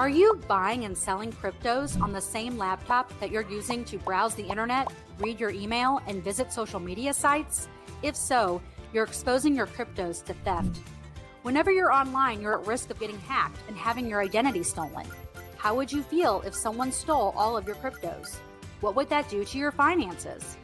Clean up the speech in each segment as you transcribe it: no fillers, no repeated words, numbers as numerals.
Are you buying and selling cryptos on the same laptop that you're using to browse the internet, read your email, and visit social media sites? If so, you're exposing your cryptos to theft. Whenever you're online, you're at risk of getting hacked and having your identity stolen. How would you feel if someone stole all of your cryptos? What would that do to your finances?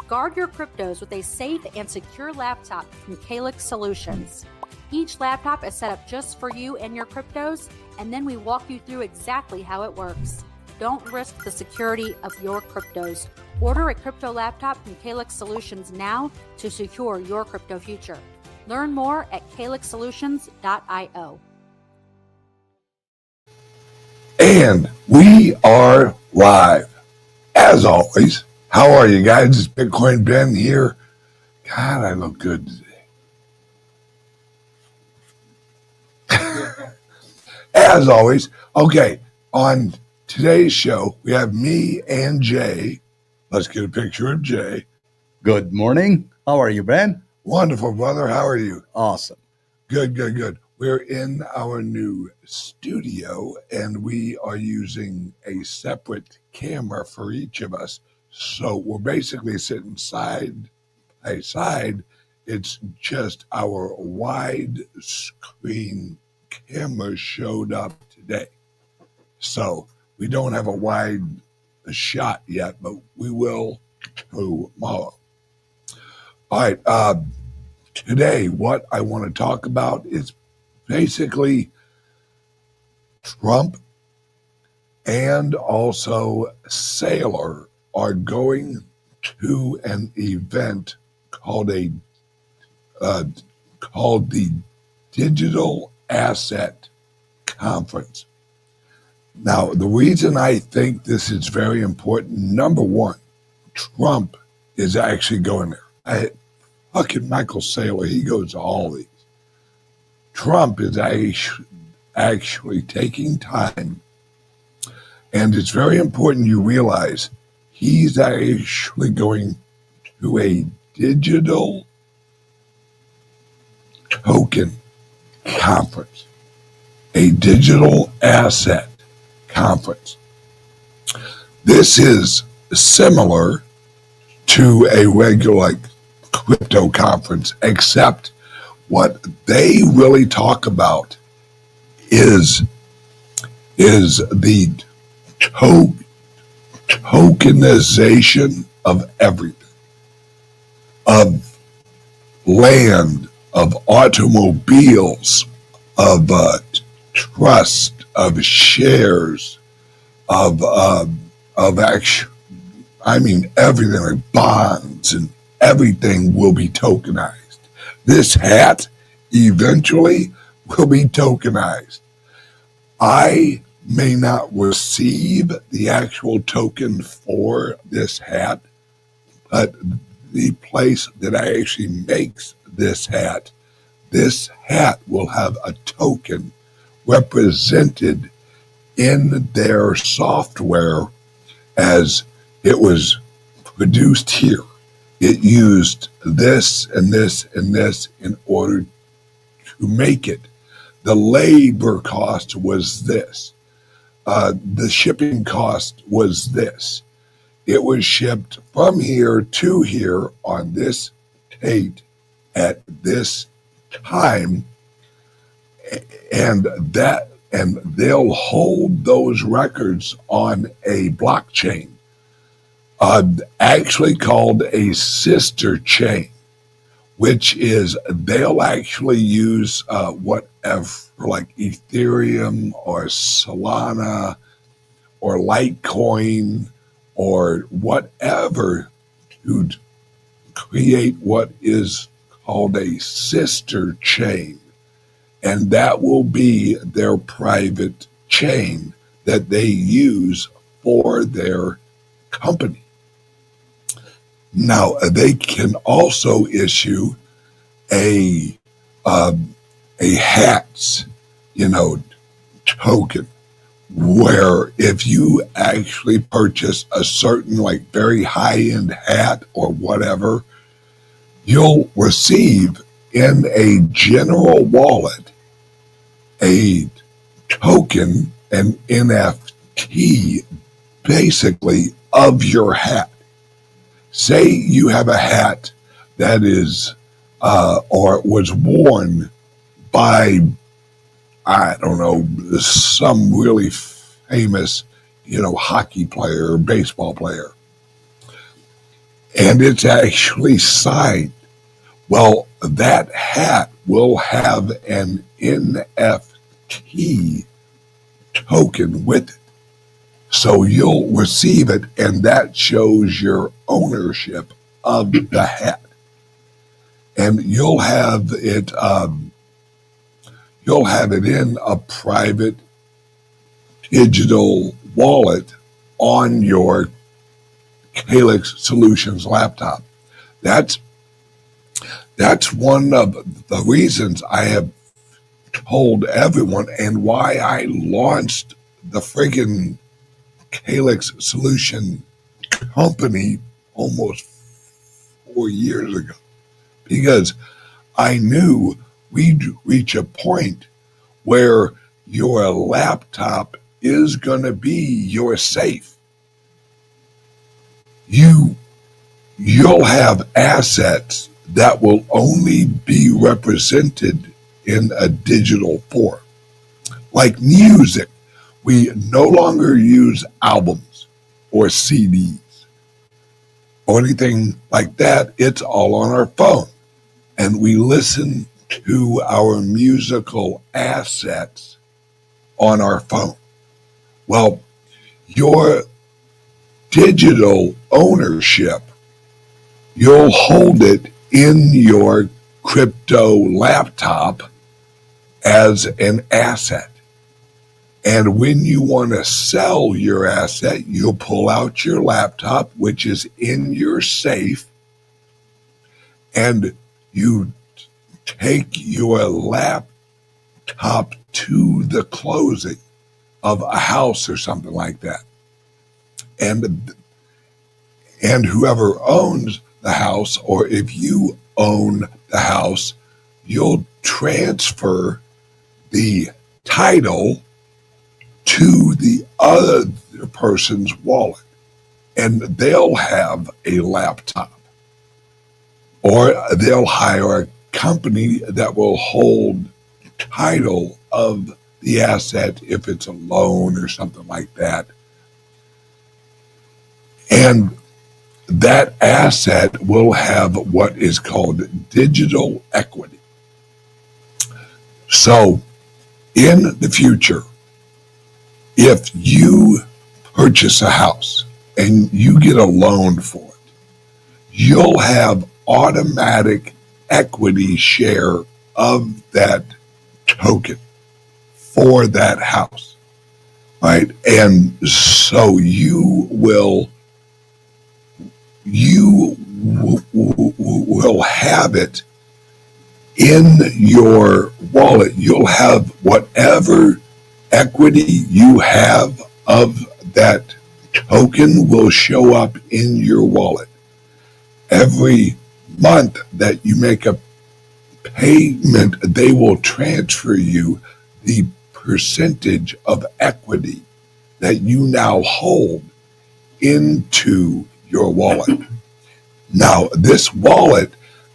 Guard your cryptos with a safe and secure laptop from CALIX Solutions. Each laptop is set up just for you and your cryptos, and then we walk you through exactly how it works. Don't risk the security of your cryptos. Order a crypto laptop from CALIX Solutions now to secure your crypto future. Learn more at calixsolutions.io. And we are live. As always, how are you guys? It's Bitcoin Ben here. God, I look good today. As always, okay, on today's show, we have me and Jay. Let's get a picture of Jay. Good morning. How are you, Ben? Wonderful, brother. How are you? Awesome. Good. We're in our new studio, and we are using a separate camera for each of us. So we're basically sitting side by side. It's just our wide screen camera showed up today. So we don't have a wide shot yet, but we will tomorrow. All right. Today, what I want to talk about is basically Trump and also Saylor are going to an event called the Digital Asset Conference. Now, the reason I think this is very important, number one, Trump is actually going there. Fucking Michael Saylor, he goes to all these. Trump is actually taking time, and it's very important you realize he's actually going to a digital token conference, a digital asset conference. This is similar to a regular crypto conference, except what they really talk about is the tokenization of everything, of land, of automobiles, of trust, of shares, of action. I mean, everything, like bonds, and everything will be tokenized. This hat eventually will be tokenized. I may not receive the actual token for this hat, but the place that actually makes this hat will have a token represented in their software as it was produced here. It used this and this and this in order to make it. The labor cost was this. The shipping cost was this. It was shipped from here to here on this date at this time, and they'll hold those records on a blockchain, actually called a sister chain, which is they'll actually use whatever, like Ethereum or Solana or Litecoin or whatever, to create what is called a sister chain. And that will be their private chain that they use for their company. Now, they can also issue a hats, token, where if you actually purchase a certain very high-end hat or whatever, you'll receive in a general wallet a token an NFT basically of your hat. Say you have a hat that is or was worn by, I don't know, some really famous, hockey player or baseball player, and it's actually signed. Well, that hat will have an NFT token with it. So you'll receive it, and that shows your ownership of the hat. And you'll have it in a private digital wallet on your CALIX Solutions laptop. That's one of the reasons I have told everyone, and why I launched the friggin' CALIX Solution company almost 4 years ago, because I knew we'd reach a point where your laptop is going to be your safe. You'll have assets that will only be represented in a digital form. Like music, we no longer use albums or CDs or anything like that. It's all on our phone. And we listen to our musical assets on our phone. Well, your digital ownership, you'll hold it in your crypto laptop as an asset. And when you want to sell your asset, you'll pull out your laptop, which is in your safe, and you take your laptop to the closing of a house or something like that. And whoever owns the house, or if you own the house, you'll transfer the title to the other person's wallet, and they'll have a laptop, or they'll hire a company that will hold title of the asset if it's a loan or something like that. And that asset will have what is called digital equity. So in the future, if you purchase a house and you get a loan for it, you'll have automatic equity share of that token for that house, right? And so you will have it in your wallet. You'll have whatever equity you have of that token will show up in your wallet. Every month that you make a payment, they will transfer you the percentage of equity that you now hold into your wallet. Now, this wallet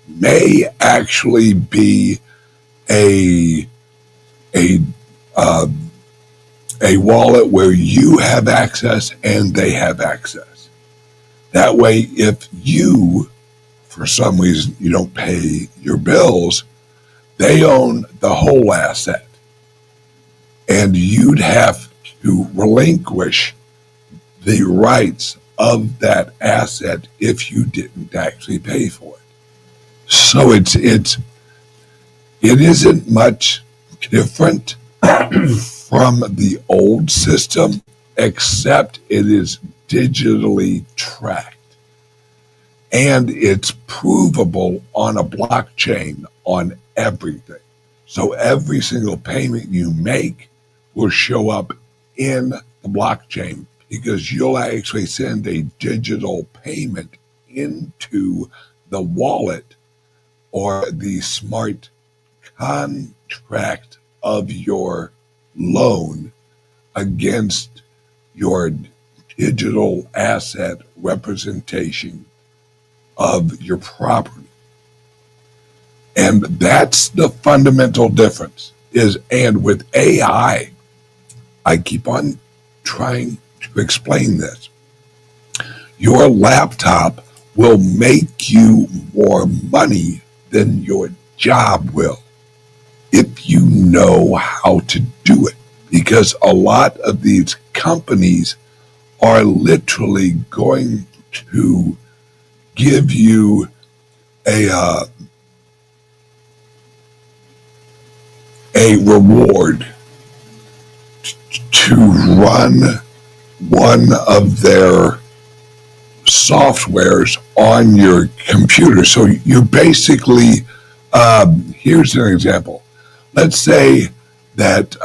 may actually be a wallet where you have access and they have access. That way, if you, for some reason, you don't pay your bills, they own the whole asset. And you'd have to relinquish the rights of that asset if you didn't actually pay for it. So it isn't much different from the old system, except it is digitally tracked. And it's provable on a blockchain on everything. So every single payment you make will show up in the blockchain, because you'll actually send a digital payment into the wallet or the smart contract of your loan against your digital asset representation of your property. And that's the fundamental difference and with AI, I keep on trying to explain this. Your laptop will make you more money than your job will if you know how to do it. Because a lot of these companies are literally going to give you a reward to run one of their softwares on your computer. So you basically, here's an example. Let's say that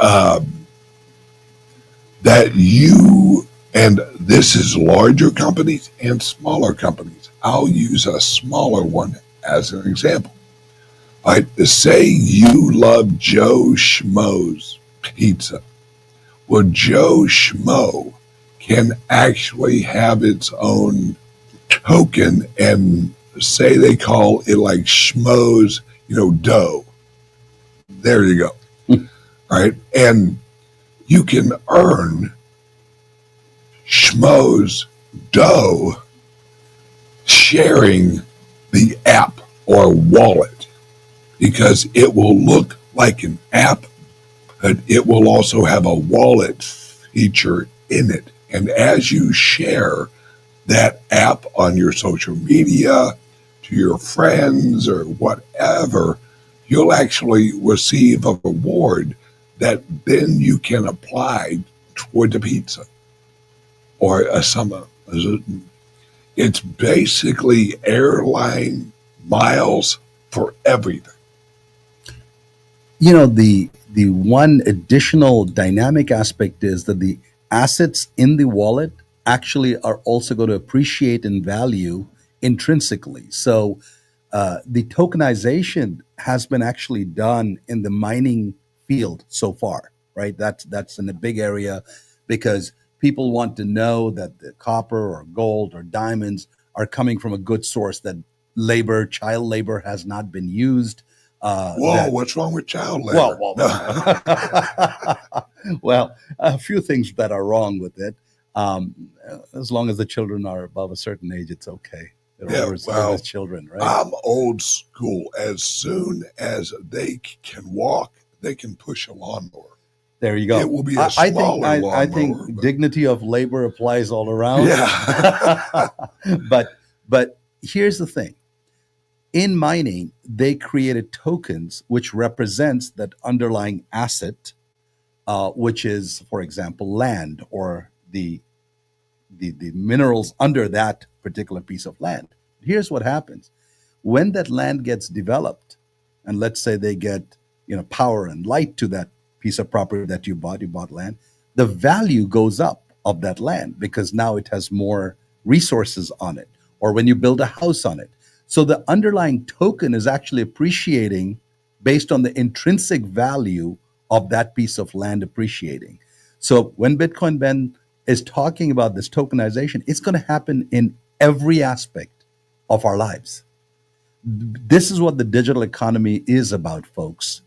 that you, and this is larger companies and smaller companies. I'll use a smaller one as an example. All right, say you love Joe Schmo's pizza. Well, Joe Schmo can actually have its own token, and say they call it like Schmo's, dough. There you go. All right. And you can earn Schmo's dough sharing the app or wallet, because it will look like an app, but it will also have a wallet feature in it. And as you share that app on your social media to your friends or whatever, you'll actually receive a reward that then you can apply toward the pizza or a summer. It's basically airline miles for everything. The one additional dynamic aspect is that the assets in the wallet actually are also going to appreciate in value intrinsically. So the tokenization has been actually done in the mining field so far, right? That's in a big area because people want to know that the copper or gold or diamonds are coming from a good source, that child labor has not been used. Whoa, what's wrong with child labor? Well, a few things that are wrong with it. As long as the children are above a certain age, it's okay. They're always children, right? I'm old school. As soon as they can walk, they can push a lawnmower. There you go. It will be a smaller lawnmower. I think dignity of labor applies all around. Yeah. But here's the thing. In mining, they created tokens which represents that underlying asset, which is, for example, land or the minerals under that particular piece of land. Here's what happens. When that land gets developed, and let's say they get power and light to that piece of property that you bought land, the value goes up of that land because now it has more resources on it, or when you build a house on it. So the underlying token is actually appreciating based on the intrinsic value of that piece of land appreciating. So when Bitcoin Ben is talking about this tokenization, it's going to happen in every aspect of our lives. This is what the digital economy is about, folks.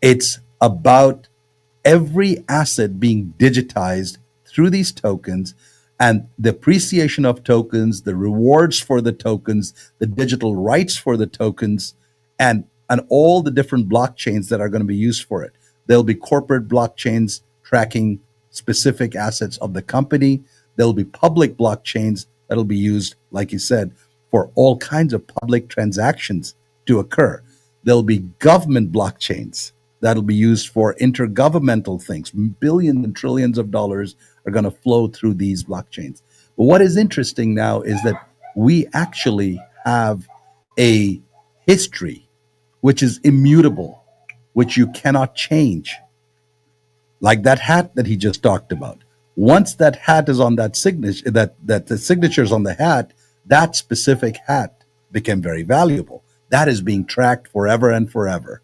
It's about every asset being digitized through these tokens, and the appreciation of tokens, the rewards for the tokens, the digital rights for the tokens, and all the different blockchains that are going to be used for it. There'll be corporate blockchains tracking specific assets of the company. There'll be public blockchains that'll be used, like you said, for all kinds of public transactions to occur. There'll be government blockchains that'll be used for intergovernmental things. Billions and trillions of dollars are going to flow through these blockchains. But what is interesting now is that we actually have a history which is immutable, which you cannot change. Like that hat that he just talked about. Once that hat is on that signature, that the signature's on the hat, that specific hat became very valuable. That is being tracked forever and forever.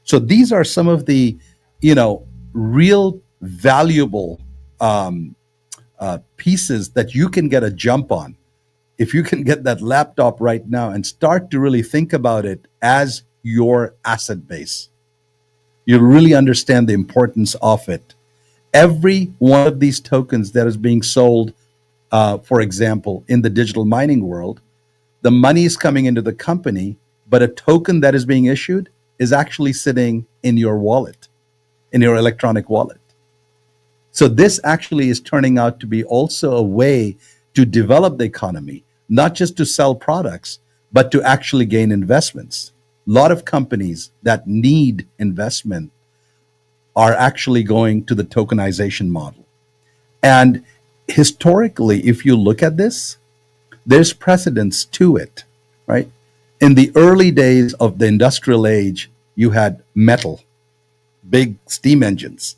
So these are some of the, real valuable pieces that you can get a jump on. If you can get that laptop right now and start to really think about it as your asset base, you'll really understand the importance of it. Every one of these tokens that is being sold, for example, in the digital mining world, the money is coming into the company, but a token that is being issued is actually sitting in your wallet, in your electronic wallet. So this actually is turning out to be also a way to develop the economy, not just to sell products, but to actually gain investments. A lot of companies that need investment are actually going to the tokenization model. And historically, if you look at this, there's precedence to it, right? In the early days of the industrial age, you had metal, big steam engines,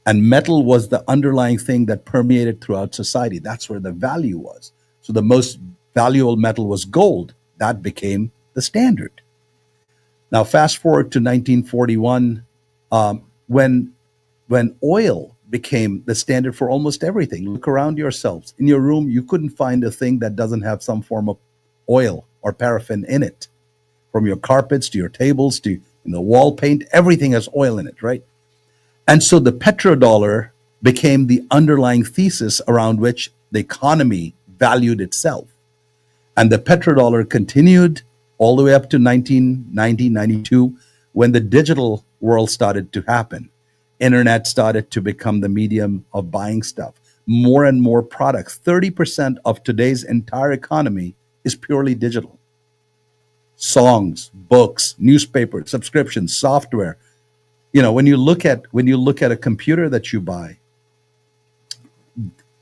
and metal was the underlying thing that permeated throughout society. That's where the value was. So the most valuable metal was gold. That became the standard. Now, fast forward to 1941, when oil became the standard for almost everything. Look around yourselves. In your room, you couldn't find a thing that doesn't have some form of oil or paraffin in it. From your carpets to your tables to wall paint, everything has oil in it, right? And so the petrodollar became the underlying thesis around which the economy valued itself. And the petrodollar continued all the way up to 1990, 92, when the digital world started to happen. Internet started to become the medium of buying stuff. More and more products. 30% of today's entire economy is purely digital. Songs, books, newspapers, subscriptions, software. When you look at a computer that you buy,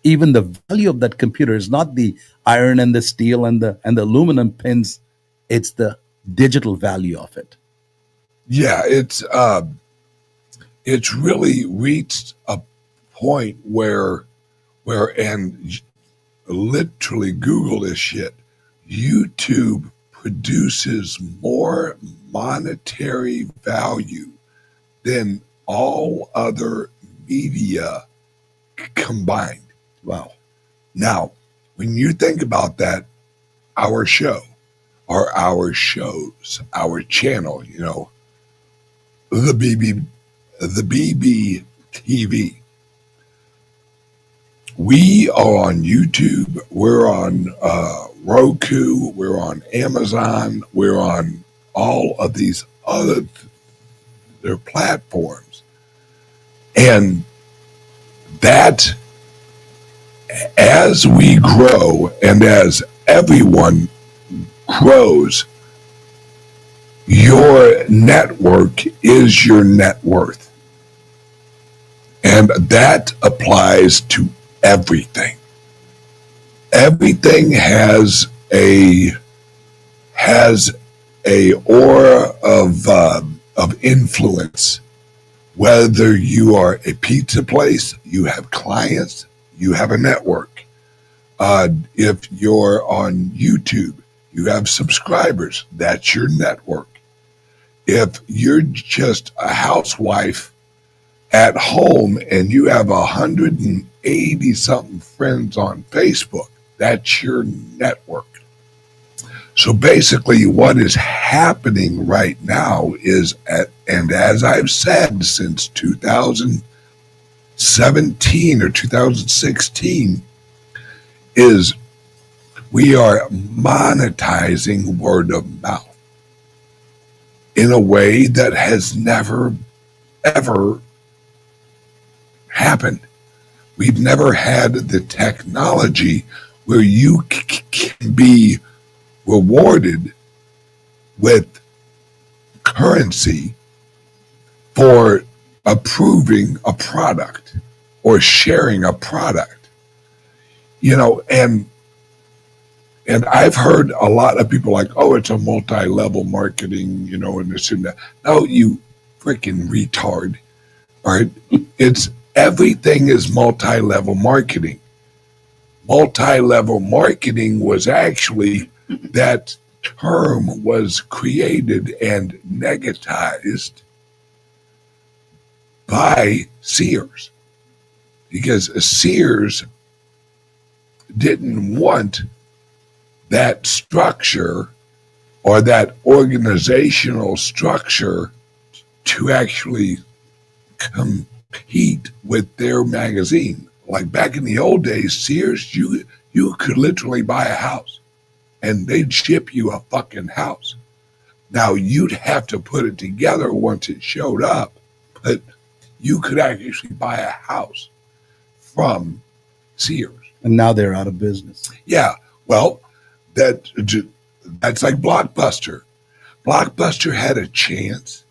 even the value of that computer is not the iron and the steel and the aluminum pins, it's the digital value of it. Yeah, it's really reached a point where and literally Google this shit. YouTube produces more monetary value than all other media combined. Wow. Now, when you think about that, our show or our shows, our channel, the BB TV. We are on YouTube. We're on Roku. We're on Amazon. We're on all of these other their platforms. And that, as we grow and as everyone grows, your network is your net worth. And that applies to everything. Everything has a aura of influence. Whether you are a pizza place, you have clients, you have a network. If you're on YouTube, you have subscribers. That's your network. If you're just a housewife at home and you have 180 something friends on Facebook, that's your network. So basically what is happening right now is, and as I've said since 2017 or 2016, is we are monetizing word of mouth in a way that has never, ever happened. We've never had the technology where you can be rewarded with currency for approving a product or sharing a product. And I've heard a lot of people like, oh, it's a multi-level marketing, and this and that. No, you freaking retard. All right. It's everything is multi-level marketing. Multi-level marketing was actually, that term was created and negatized by Sears. because Sears didn't want that structure or that organizational structure to actually compete with their magazine. Like back in the old days, Sears, you could literally buy a house and they'd ship you a fucking house. Now you'd have to put it together once it showed up, but you could actually buy a house from Sears. And now they're out of business. Yeah, well, that's like Blockbuster. Blockbuster had a chance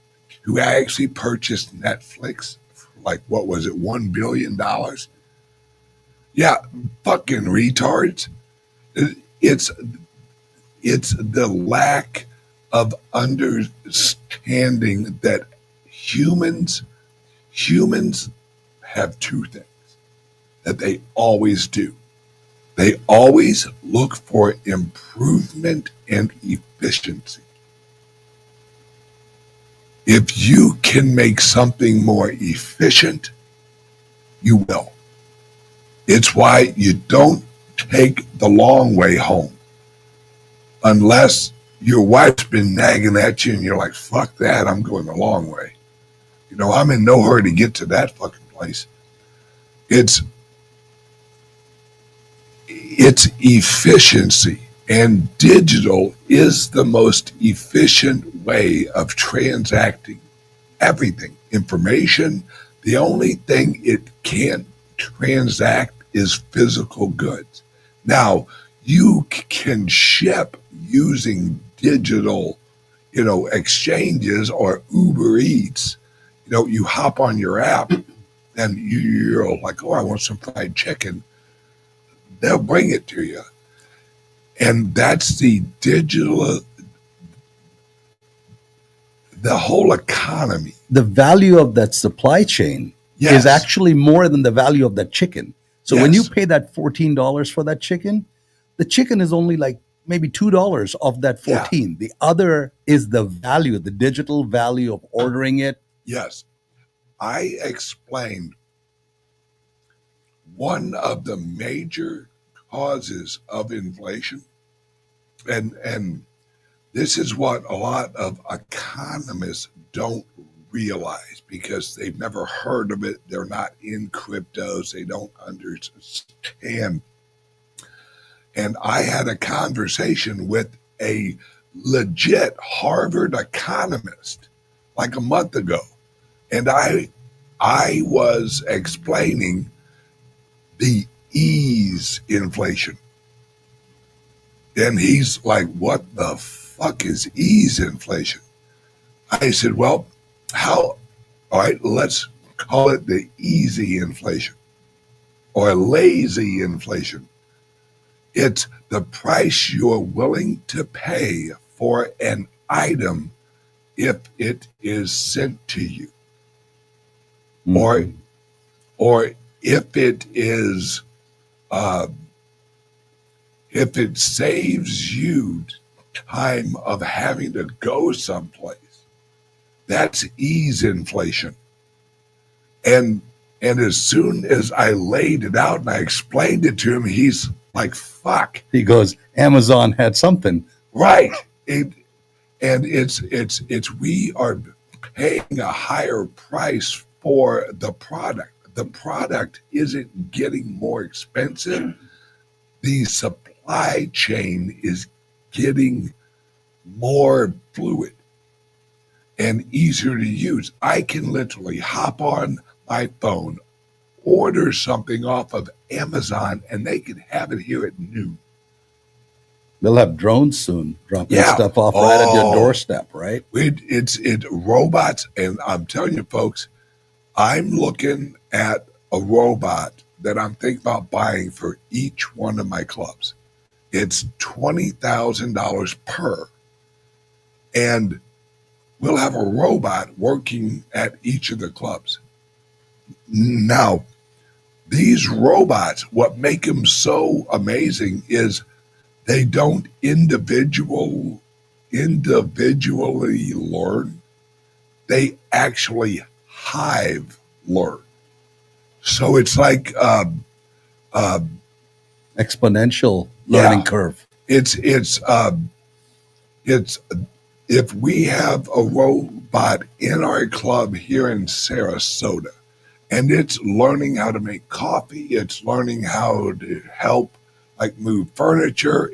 to actually purchase Netflix for like, what was it, $1 billion? Yeah, fucking retards. It's the lack of understanding that humans have two things that they always do. They always look for improvement and efficiency. If you can make something more efficient, you will. It's why you don't take the long way home unless your wife's been nagging at you and you're like, fuck that, I'm going the long way. You know, I'm in no hurry to get to that fucking place. It's efficiency, and digital is the most efficient way of transacting everything. Information, the only thing it can't transact is physical goods. Now, you can ship using digital, exchanges or Uber Eats. You hop on your app and you're like, oh, I want some fried chicken. They'll bring it to you. And that's the digital, the whole economy. The value of that supply chain is actually more than the value of that chicken. So when you pay that $14 for that chicken, the chicken is only like maybe $2 of that 14. Yeah. The other is the value, the digital value of ordering it. Yes. I explained one of the major causes of inflation, and this is what a lot of economists don't realize because they've never heard of it. They're not in cryptos. They don't understand. And I had a conversation with a legit Harvard economist like a month ago. And I was explaining the ease inflation. And he's like, what the fuck is ease inflation? I said, well, all right, let's call it the easy inflation or lazy inflation. It's the price you're willing to pay for an item if it is sent to you. Mm-hmm. Or if it is, if it saves you time of having to go someplace. That's ease inflation. And as soon as I laid it out and I explained it to him, he's like, fuck. He goes, Amazon had something. Right. And it's we are paying a higher price for the product. The product isn't getting more expensive. The supply chain is getting more fluid and easier to use. I can literally hop on my phone, order something off of Amazon, and they can have it here at noon. They'll have drones soon dropping stuff off right at your doorstep, right? It's robots, and I'm telling you, folks, I'm looking at a robot that I'm thinking about buying for each one of my clubs. It's $20,000 per, and we'll have a robot working at each of the clubs. Now, these robots, what make them so amazing is they don't individually learn. They actually hive learn. So it's like Exponential Yeah. learning curve. it's if we have a robot in our club here in Sarasota, and it's learning how to make coffee, it's learning how to help like move furniture.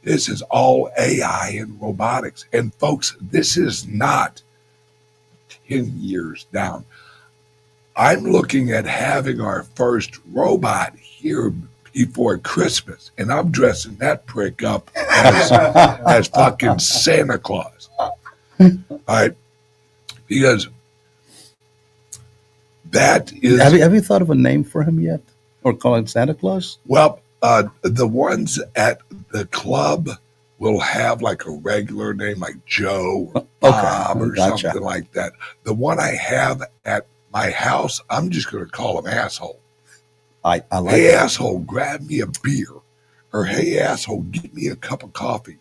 This is all AI and robotics. And folks, this is not 10 years down. I'm looking at having our first robot here before Christmas, and I'm dressing that prick up as fucking Santa Claus. All right, because that is Have you thought of a name for him yet, or call him Santa Claus? well, the ones at the club will have like a regular name, like Joe or Bob or Gotcha. something like that. The one I have at my house, I'm just going to call him asshole. I like Hey, it. asshole, grab me a beer. Or, hey, asshole, get me a cup of coffee.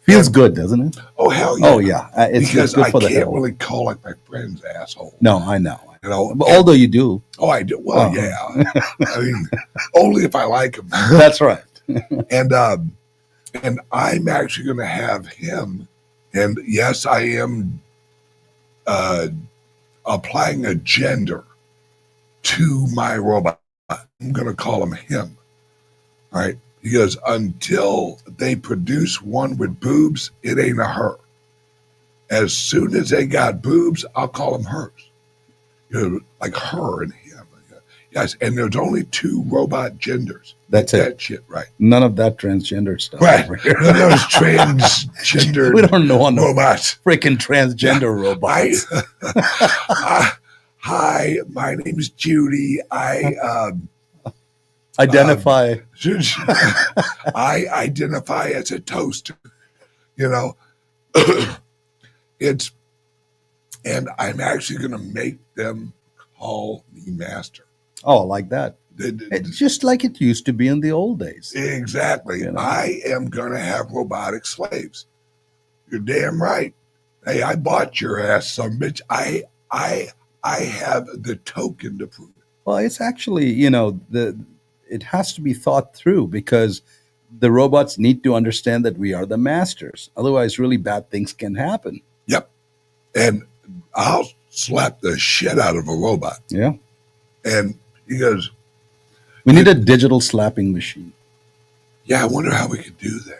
Feels good, doesn't it? Oh, hell yeah. Oh yeah, it's Because good I for the can't health. really call like my friends asshole. No, I know. You know, But although you do, oh, I do. Well, Uh-huh. yeah. I mean, only if I like him. that's right. And I'm actually going to have him. And yes, I am applying a gender to my robot. I'm going to call him him. All right. Because until they produce one with boobs, it ain't a her. As soon as they got boobs, I'll call them hers. You know, like her and him. Yes. And there's only two robot genders. That's Get it. that shit right. None of that transgender stuff. Right. Over here. None of those transgender We don't know on the robots. freaking transgender robots. Hi, my name is Judy. I Identify. I identify as a toaster. You know, and I'm actually going to make them call me master. Oh, like that. It's just like it used to be in the old days. Exactly. You know? I am going to have robotic slaves. You're damn right. Hey, I bought your ass, some bitch. I have the token to prove it. Well, it's actually, it has to be thought through because the robots need to understand that we are the masters. Otherwise, really bad things can happen. Yep. And I'll slap the shit out of a robot. Yeah. And he goes, We need a digital slapping machine. yeah, I wonder how we could do that.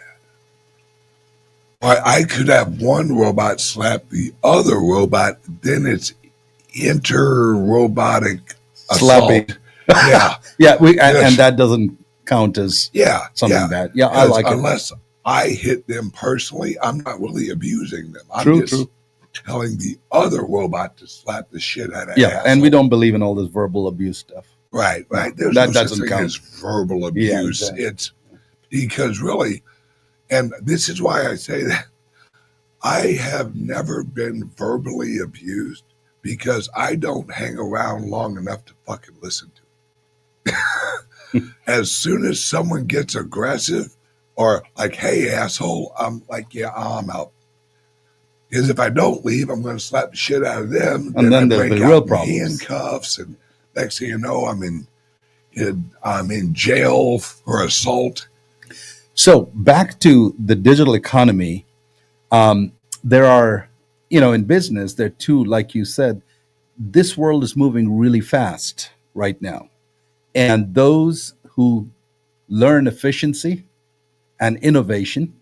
Well, I could have one robot slap the other robot, then it's inter-robotic Slapping. assault. Yeah. Yeah, Yes. and that doesn't count as Yeah. something yeah. bad. Yeah, I Because like it. unless I hit them personally, I'm not really abusing them. I'm True, just true. telling the other robot to slap the shit out of Yeah, and we asshole. don't believe in all this verbal abuse stuff. Right. There's That no such doesn't thing count. as verbal Yeah, abuse. exactly. It's because really, and this is why I say that I have never been verbally abused because I don't hang around long enough to fucking listen to it. As soon as someone gets aggressive or like, hey, asshole, I'm like, yeah, I'm out. Because if I don't leave, I'm going to slap the shit out of them. And then I there'll break be real out in problems. handcuffs, and next thing you know, I'm in jail for assault. So back to the digital economy, there are, in business, there are two, like you said, this world is moving really fast right now. And those who learn efficiency and innovation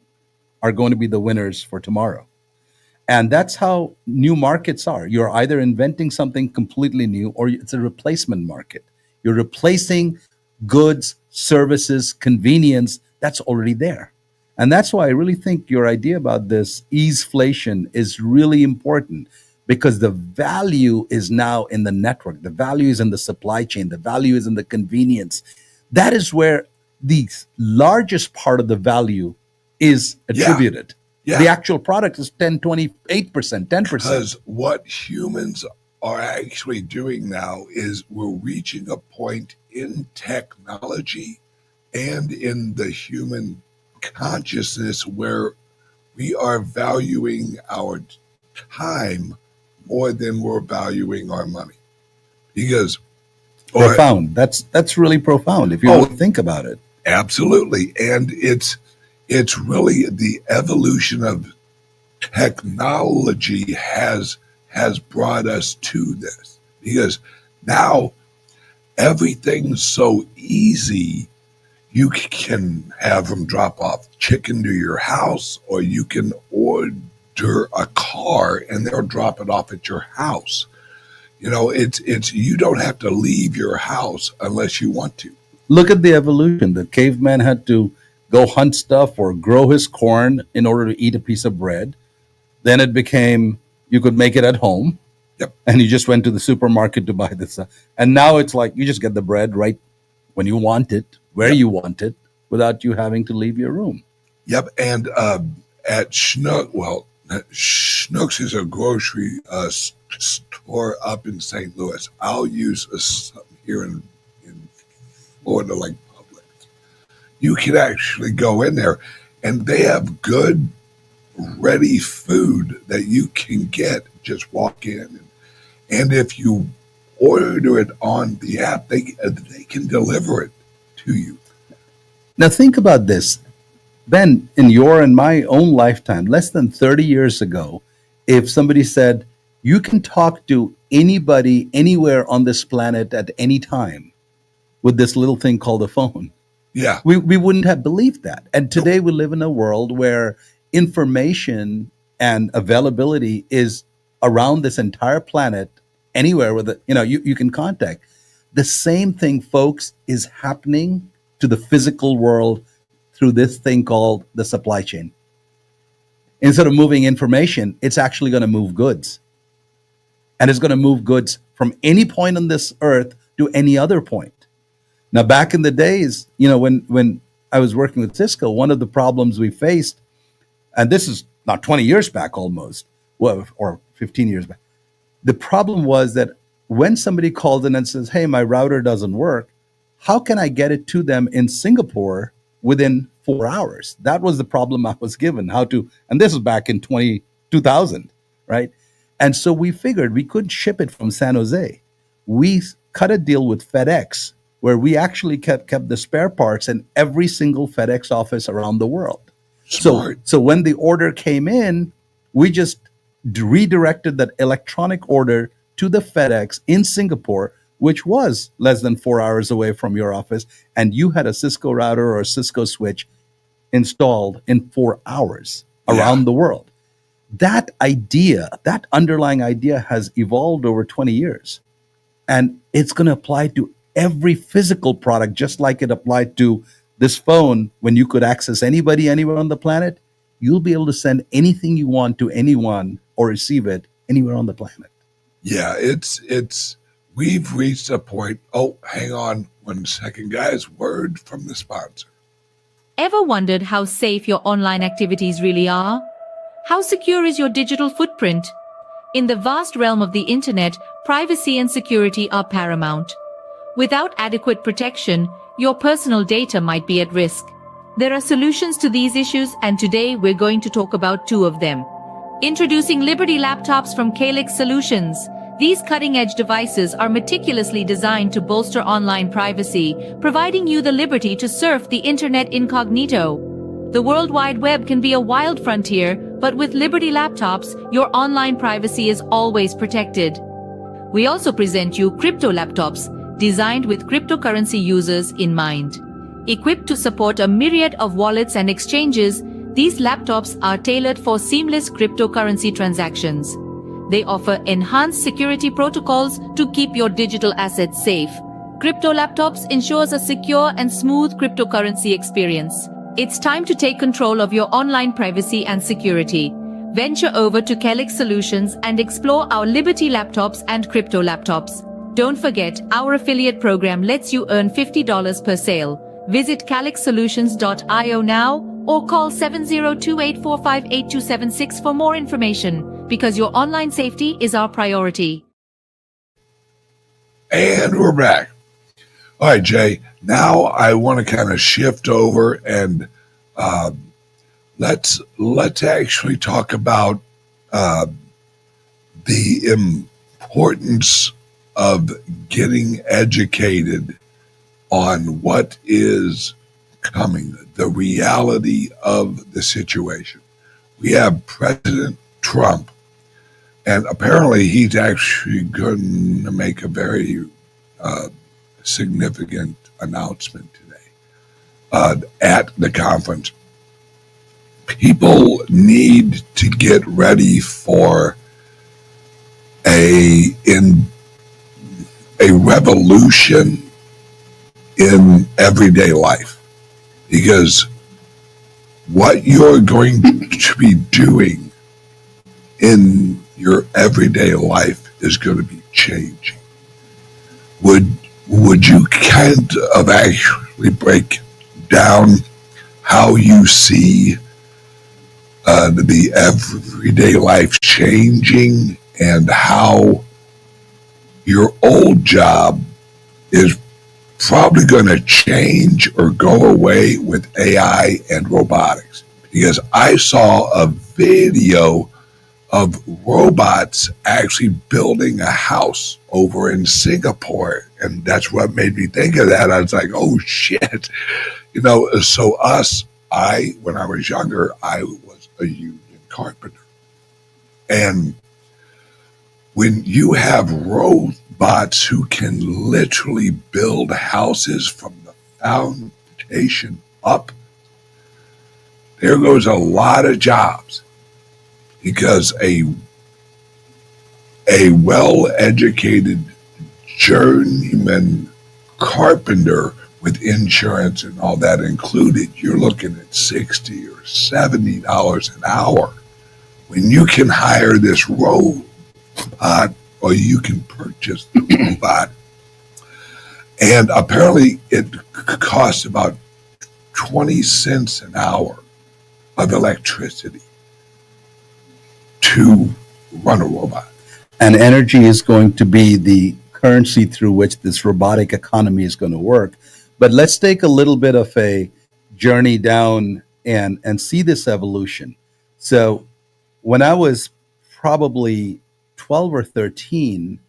are going to be the winners for tomorrow. And that's how new markets are. You're either inventing something completely new or it's a replacement market. You're replacing goods, services, convenience that's already there. And that's why I really think your idea about this easeflation is really important because the value is now in the network. The value is in the supply chain. The value is in the convenience. That is where the largest part of the value is attributed. Yeah. The actual product is 10, 28%, 10%. Because what humans are actually doing now is we're reaching a point in technology and in the human consciousness where we are valuing our time more than we're valuing our money. Because Or Profound. That's really profound if you Oh, really think about it. absolutely. And it's really the evolution of technology has brought us to this, because now everything's so easy. You can have them drop off chicken to your house, or you can order a car and they'll drop it off at your house. It's you don't have to leave your house unless you want to. Look at the evolution. The caveman had to go hunt stuff or grow his corn in order to eat a piece of bread. Then it became you could make it at home, Yep. and you just went to the supermarket to buy this stuff. And now it's like you just get the bread right when you want it, where Yep. you want it, without you having to leave your room. Yep. And at Schnucks is a grocery store up in St. Louis. I'll use something here in Florida, like Publix. You can actually go in there, and they have good, ready food that you can get. Just walk in, and if you order it on the app, they can deliver it to you. Now think about this. Ben, in your and my own lifetime, less than 30 years ago, if somebody said, you can talk to anybody anywhere on this planet at any time with this little thing called a phone, Yeah. we wouldn't have believed that. And today we live in a world where information and availability is around this entire planet, anywhere with it, you can contact. The same thing, folks, is happening to the physical world through this thing called the supply chain. Instead of moving information, it's actually going to move goods. And it's going to move goods from any point on this earth to any other point. Now, back in the days, when I was working with Cisco, one of the problems we faced, and this is now 20 years back almost, well, or 15 years back, the problem was that when somebody called in and says, hey, my router doesn't work, how can I get it to them in Singapore within 4 hours? That was the problem I was given. And this was back in 2000, right? And so we figured we couldn't ship it from San Jose. We cut a deal with FedEx where we actually kept the spare parts in every single FedEx office around the world. Smart. So when the order came in, we just redirected that electronic order to the FedEx in Singapore, which was less than 4 hours away from your office, and you had a Cisco router or a Cisco switch installed in 4 hours around the world. That idea, that underlying idea has evolved over 20 years. And it's going to apply to every physical product, just like it applied to this phone. When you could access anybody anywhere on the planet, you'll be able to send anything you want to anyone or receive it anywhere on the planet. Yeah, we've reached a point. Oh, hang on 1 second, guys. Word from the sponsor. Ever wondered how safe your online activities really are? How secure is your digital footprint? In the vast realm of the internet, privacy and security are paramount. Without adequate protection, your personal data might be at risk. There are solutions to these issues, and today we're going to talk about two of them. Introducing Liberty laptops from CALIX Solutions. These cutting-edge devices are meticulously designed to bolster online privacy, providing you the liberty to surf the internet incognito. The World Wide Web can be a wild frontier, but with Liberty laptops, your online privacy is always protected. We also present you crypto laptops, designed with cryptocurrency users in mind. Equipped to support a myriad of wallets and exchanges, these laptops are tailored for seamless cryptocurrency transactions. They offer enhanced security protocols to keep your digital assets safe. Crypto laptops ensures a secure and smooth cryptocurrency experience. It's time to take control of your online privacy and security. Venture over to CALIX Solutions and explore our Liberty laptops and crypto laptops. Don't forget, our affiliate program lets you earn $50 per sale. Visit calixsolutions.io now or call 7028458276 for more information, because your online safety is our priority. And we're back. All right, Jay. Now I want to kind of shift over and let's actually talk about the importance of getting educated on what is coming, the reality of the situation. We have President Trump, and apparently he's actually going to make a very significant announcement today at the conference. People need to get ready for a revolution in everyday life, because what you're going to be doing in your everyday life is going to be changing. Would you kind of actually break down how you see the everyday life changing, and how your old job is probably going to change or go away with AI and robotics? Because I saw a video of robots actually building a house over in Singapore, and that's what made me think of that. I was like, oh shit. So when I was younger, I was a union carpenter. And when you have robots who can literally build houses from the foundation up, there goes a lot of jobs, because a well-educated journeyman carpenter with insurance and all that included, you're looking at $60 or $70 an hour. When you can hire this robot, or you can purchase the robot, and apparently it costs about 20 cents an hour of electricity to run a robot. And energy is going to be the currency through which this robotic economy is going to work. But let's take a little bit of a journey down and see this evolution. So when I was probably 12 or 13,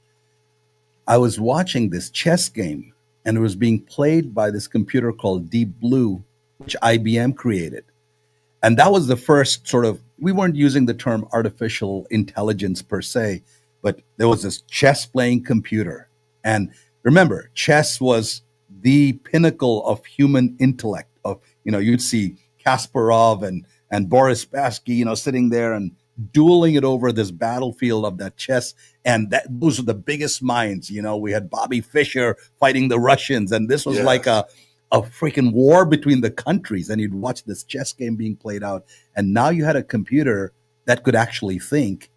I was watching this chess game, and it was being played by this computer called Deep Blue, which IBM created. And that was the first sort of, we weren't using the term artificial intelligence per se, but there was this chess playing computer. And remember, chess was the pinnacle of human intellect. You'd see Kasparov and Boris Spassky, sitting there and dueling it over this battlefield of that chess. And those are the biggest minds. We had Bobby Fischer fighting the Russians, and this was like a freaking war between the countries. And you'd watch this chess game being played out. And now you had a computer that could actually think.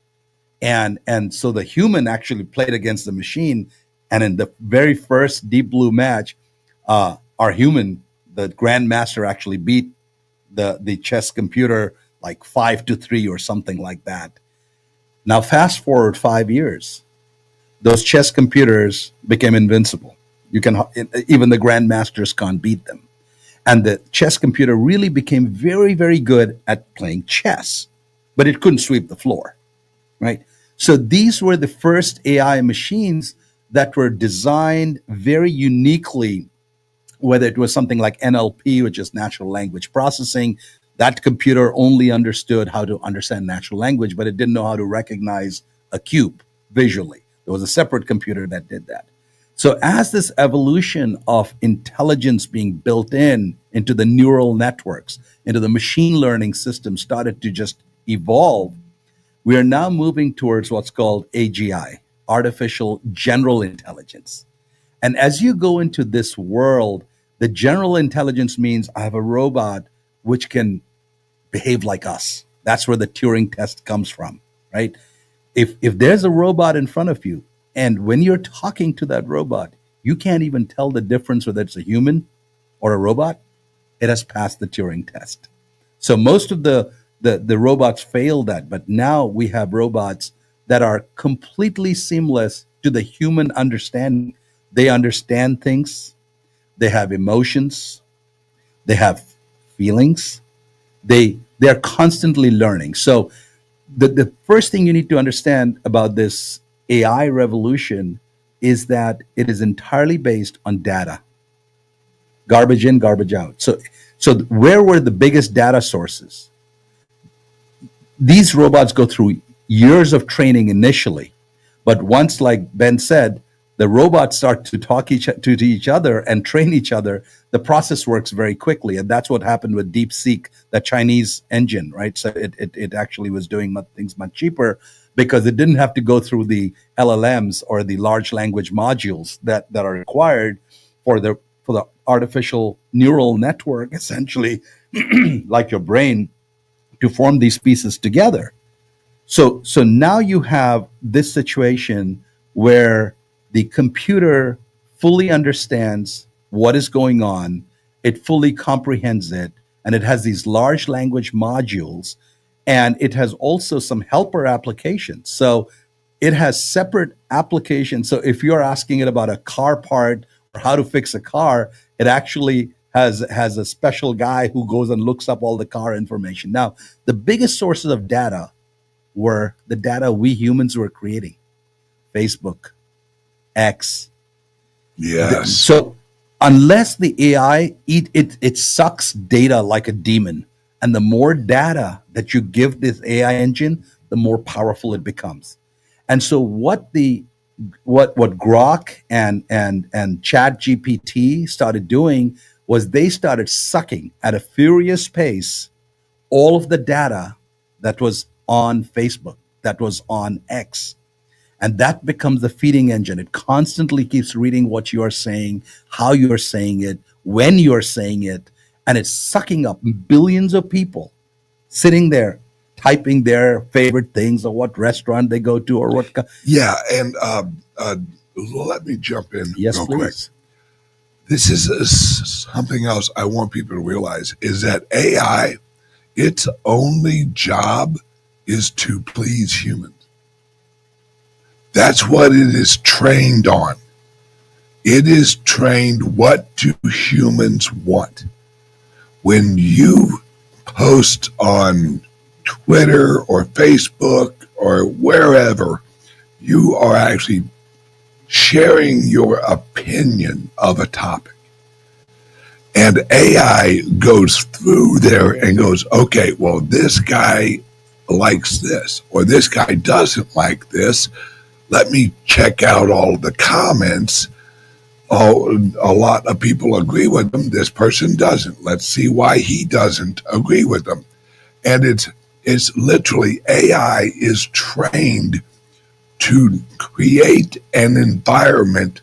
And so the human actually played against the machine. And in the very first Deep Blue match, our human, the grandmaster, actually beat the chess computer like 5-3 or something like that. Now, fast forward 5 years, those chess computers became invincible. Even the grandmasters can't beat them. And the chess computer really became very, very good at playing chess, but it couldn't sweep the floor, right? So these were the first AI machines that were designed very uniquely, whether it was something like NLP, which is natural language processing. That computer only understood how to understand natural language, but it didn't know how to recognize a cube visually. There was a separate computer that did that. So as this evolution of intelligence being built into the neural networks, into the machine learning system started to just evolve, we are now moving towards what's called AGI, artificial general intelligence. And as you go into this world, the general intelligence means I have a robot which can behave like us. That's where the Turing test comes from, right? If there's a robot in front of you, and when you're talking to that robot, you can't even tell the difference whether it's a human or a robot, it has passed the Turing test. So most of the robots fail that, but now we have robots that are completely seamless to the human understanding. They understand things, they have emotions, they have feelings, they're constantly learning. So the first thing you need to understand about this AI revolution is that it is entirely based on data, garbage in, garbage out. So where were the biggest data sources? These robots go through years of training initially, but once, like Ben said, the robots start to talk to each other and train each other, the process works very quickly. And that's what happened with DeepSeek, the Chinese engine, right? So it actually was doing things much cheaper because it didn't have to go through the LLMs or the large language modules that are required for the artificial neural network, essentially, like your brain, to form these pieces together. So now you have this situation where the computer fully understands what is going on, it fully comprehends it, and it has these large language modules, and it has also some helper applications. So it has separate applications. So if you're asking it about a car part or how to fix a car, it actually has a special guy who goes and looks up all the car information. Now, the biggest sources of data were the data we humans were creating. Facebook, X. Yes. So unless the AI, it sucks data like a demon. And the more data that you give this AI engine, the more powerful it becomes. And so what Grok and Chat GPT started doing was they started sucking at a furious pace all of the data that was on Facebook, that was on X. And that becomes the feeding engine. It constantly keeps reading what you are saying, how you are saying it, when you are saying it, and it's sucking up billions of people sitting there typing their favorite things or what restaurant they go to or what. Yeah, and let me jump in real quick. This is something else I want people to realize is that AI, its only job is to please humans. That's what it is trained on. It is trained what do humans want. When you post on Twitter or Facebook or wherever, you are actually sharing your opinion of a topic. And AI goes through there and goes, okay, well, this guy likes this, or this guy doesn't like this. Let me check out all the comments. Oh, a lot of people agree with them. This person doesn't. Let's see why he doesn't agree with them. And it's literally AI is trained to create an environment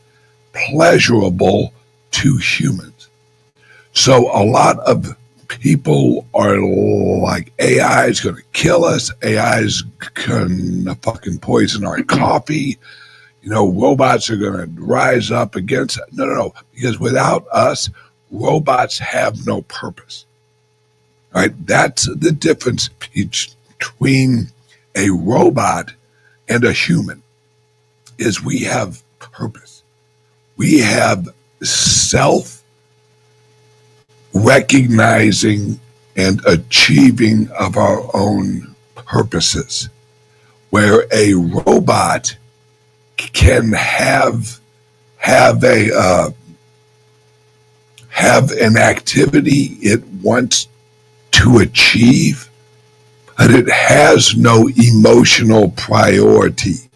pleasurable to humans. So a lot of people are like, AI is going to kill us. AI is going to fucking poison our coffee. You know, robots are going to rise up against it. No. Because without us, robots have no purpose. Right? That's the difference between a robot and a human, is we have purpose. We have self-recognizing and achieving of our own purposes, where a robot can have an activity it wants to achieve, but it has no emotional priority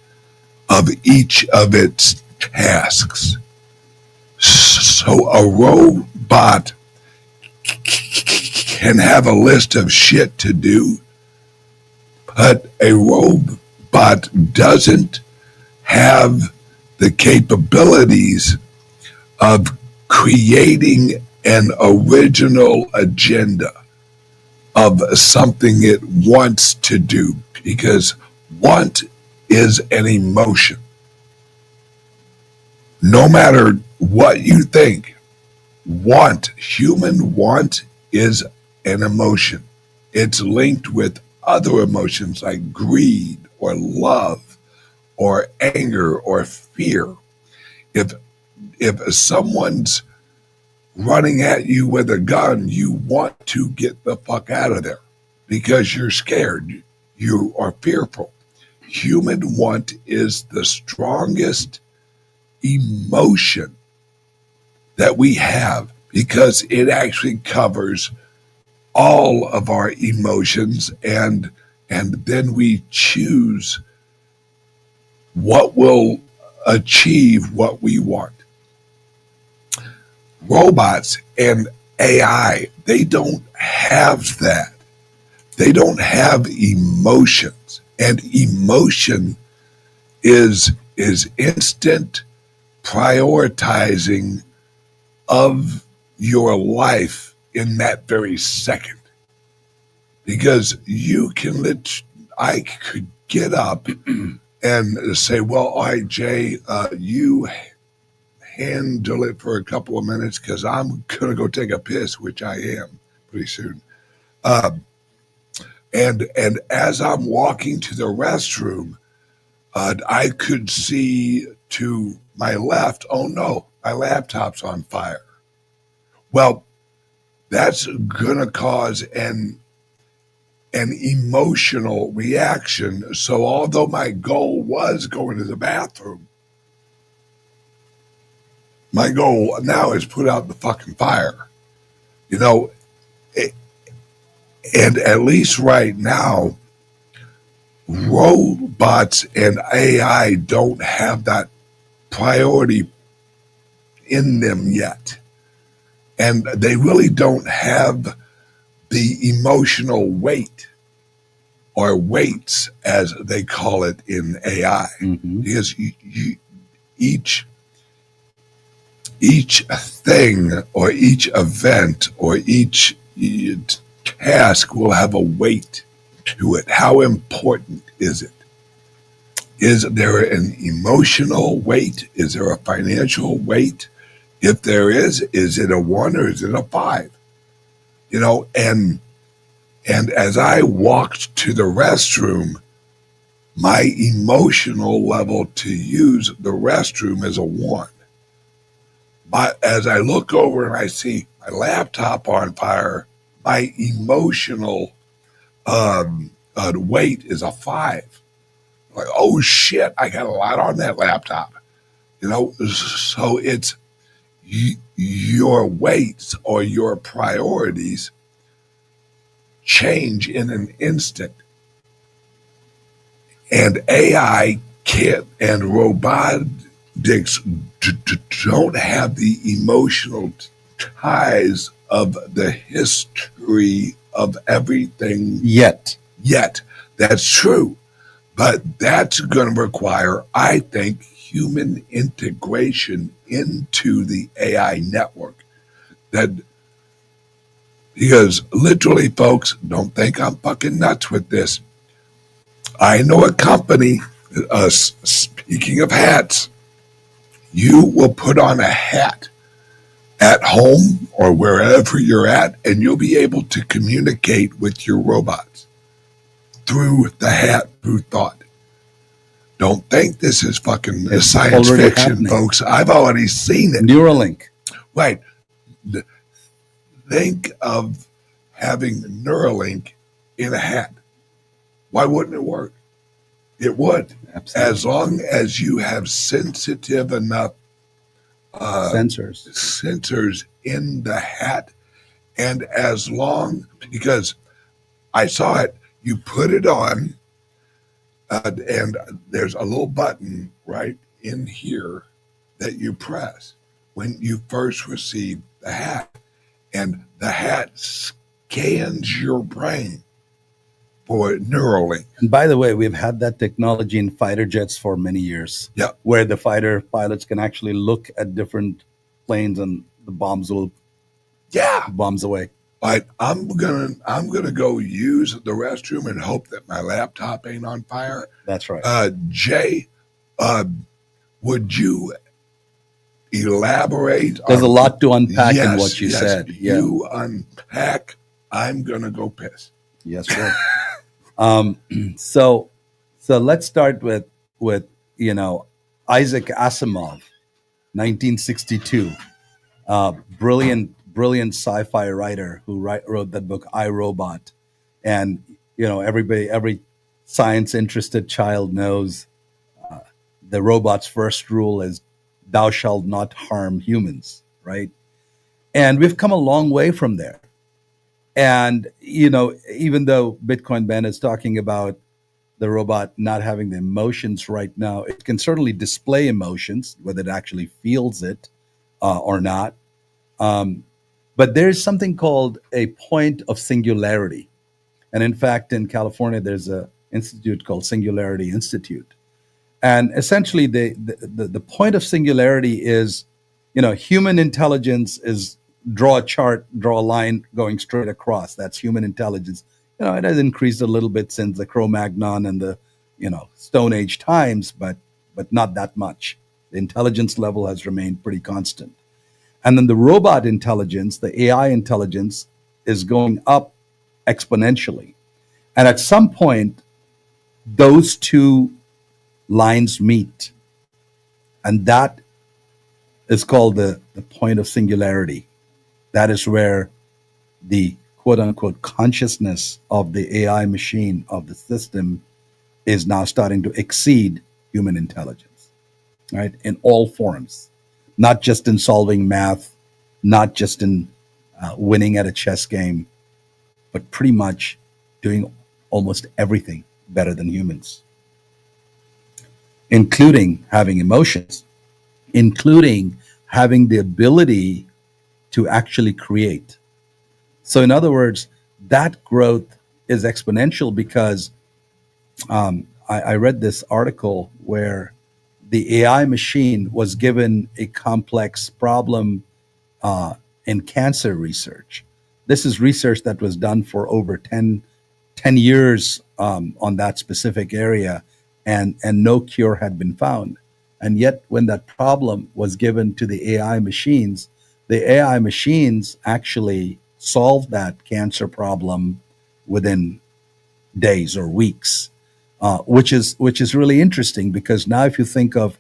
of each of its tasks. So a robot can have a list of shit to do, but a robot doesn't have the capabilities of creating an original agenda of something it wants to do, because want is an emotion. No matter what you think, human want is an emotion. It's linked with other emotions like greed or love or anger or fear. If someone's running at you with a gun, you want to get the fuck out of there because you're scared. You are fearful. Human want is the strongest emotion that we have, because it actually covers all of our emotions, and then we choose what will achieve what we want. Robots and AI, they don't have that. They don't have emotions, and emotion is instant prioritizing of your life in that very second. Because I could get up and say, well, all right, Jay, you handle it for a couple of minutes because I'm going to go take a piss, which I am pretty soon. And as I'm walking to the restroom, I could see to my left, oh no, my laptop's on fire. Well, that's going to cause an emotional reaction. So although my goal was going to the bathroom, my goal now is put out the fucking fire. You know, and at least right now, robots and AI don't have that priority in them yet. And they really don't have the emotional weight, or weights as they call it in AI. Because each thing or each event or each task will have a weight to it. How important is it? Is there an emotional weight? Is there a financial weight? If there is it a 1 or is it a 5? You know, and as I walked to the restroom, my emotional level to use the restroom is a 1. But as I look over and I see my laptop on fire, my emotional weight is a 5. Like, oh shit, I got a lot on that laptop. You know, so it's your weights or your priorities change in an instant. And AI can't, and robotics don't have the emotional ties of the history of everything Yet. That's true. But that's going to require, I think, human integration into the AI network. Because literally, folks, don't think I'm fucking nuts with this. I know a company, speaking of hats, you will put on a hat at home or wherever you're at, and you'll be able to communicate with your robots through the hat, through thought. Don't think this is fucking science fiction, happening. Folks. I've already seen it. Neuralink. Right. Think of having Neuralink in a hat. Why wouldn't it work? It would. Absolutely. As long as you have sensitive enough sensors in the hat, and as long, because I saw it, you put it on, and there's a little button right in here that you press when you first receive the hat, and the hat scans your brain for Neuralink. And by the way, we've had that technology in fighter jets for many years. Yeah. Where the fighter pilots can actually look at different planes and the bombs will bombs away. But I'm gonna go use the restroom and hope that my laptop ain't on fire. That's right. Jay, would you elaborate? There's a lot to unpack in what you said. Yeah. You unpack. I'm gonna go piss. Yes, sir. So let's start with Isaac Asimov, 1962, brilliant sci-fi writer who wrote that book I, Robot. And every science interested child knows the robot's first rule is thou shalt not harm humans, right? And we've come a long way from there. And, even though Bitcoin Ben is talking about the robot not having the emotions right now, it can certainly display emotions, whether it actually feels it or not. But there's something called a point of singularity. And in fact, in California, there's a institute called Singularity Institute. And essentially, the point of singularity is, human intelligence is draw a chart, draw a line going straight across. That's human intelligence. It has increased a little bit since the Cro-Magnon and the, Stone Age times, but not that much. The intelligence level has remained pretty constant. And then the robot intelligence, the AI intelligence, is going up exponentially. And at some point, those two lines meet. And that is called the point of singularity. That is where the quote unquote consciousness of the AI machine, of the system, is now starting to exceed human intelligence, right? In all forms, not just in solving math, not just in winning at a chess game, but pretty much doing almost everything better than humans, including having emotions, including having the ability to actually create. So, in other words, that growth is exponential because I read this article where the AI machine was given a complex problem in cancer research. This is research that was done for over 10 years on that specific area, and no cure had been found. And yet, when that problem was given to the AI machines actually solved that cancer problem within days or weeks, which is really interesting, because now if you think of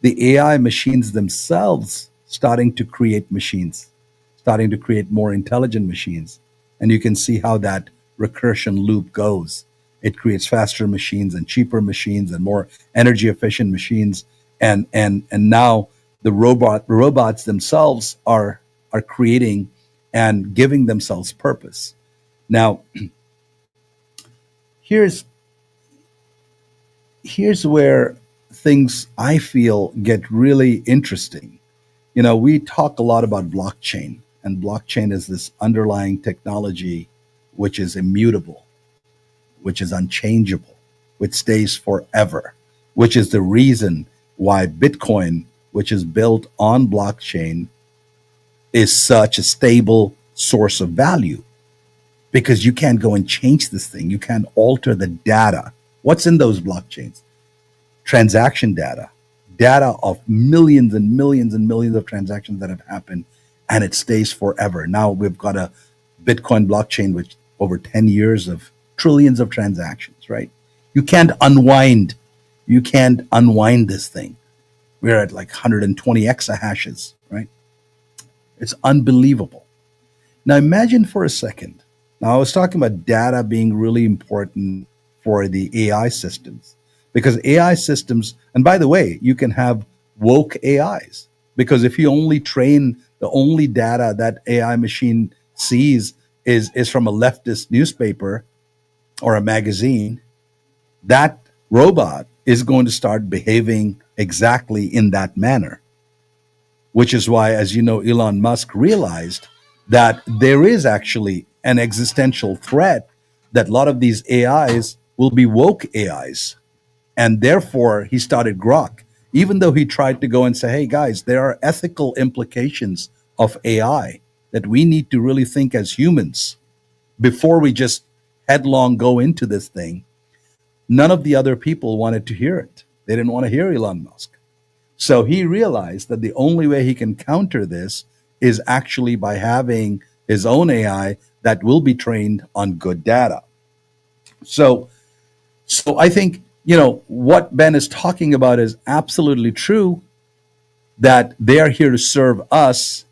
the AI machines themselves starting to create machines, starting to create more intelligent machines, and you can see how that recursion loop goes. It creates faster machines and cheaper machines and more energy efficient machines, and now the robots themselves are creating and giving themselves purpose. Now, here's where things, I feel, get really interesting. We talk a lot about blockchain, and blockchain is this underlying technology which is immutable, which is unchangeable, which stays forever, which is the reason why Bitcoin, which is built on blockchain, is such a stable source of value, because you can't go and change this thing. You can't alter the data. What's in those blockchains? Transaction data of millions and millions and millions of transactions that have happened, and it stays forever. Now we've got a Bitcoin blockchain with over 10 years of trillions of transactions, right? You can't unwind this thing. We're at like 120 exahashes, right? It's unbelievable. Now imagine for a second. Now I was talking about data being really important for the AI systems, because AI systems, and by the way, you can have woke AIs, because if you only train, the only data that AI machine sees is from a leftist newspaper or a magazine, that robot is going to start behaving exactly in that manner. Which is why, as you know, Elon Musk realized that there is actually an existential threat that a lot of these AIs will be woke AIs. And therefore, he started Grok, even though he tried to go and say, hey, guys, there are ethical implications of AI that we need to really think as humans before we just headlong go into this thing. None of the other people wanted to hear it. They didn't want to hear Elon Musk. So he realized that the only way he can counter this is actually by having his own AI that will be trained on good data. So I think, what Ben is talking about is absolutely true, that they are here to serve us,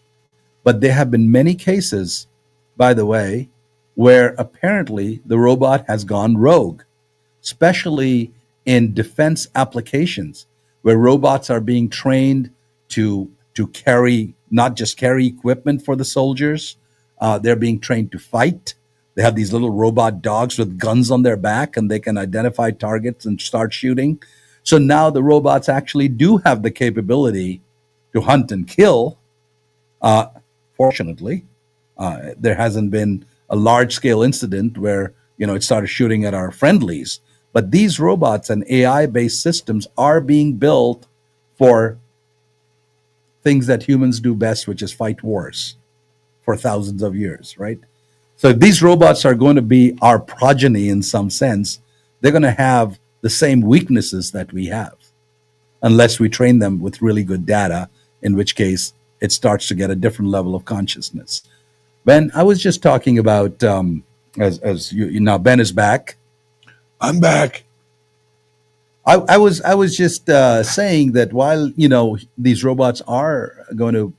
but there have been many cases, by the way, where apparently the robot has gone rogue, especially in defense applications, where robots are being trained to carry, not just carry equipment for the soldiers. They're being trained to fight. They have these little robot dogs with guns on their back, and they can identify targets and start shooting. So now the robots actually do have the capability to hunt and kill. Fortunately, there hasn't been a large-scale incident where it started shooting at our friendlies. But these robots and AI-based systems are being built for things that humans do best, which is fight wars for thousands of years, right? So if these robots are going to be our progeny in some sense, they're going to have the same weaknesses that we have, unless we train them with really good data, in which case it starts to get a different level of consciousness. Ben, I was just talking about, as you now, Ben is back. I'm back. I was just saying that while these robots are going to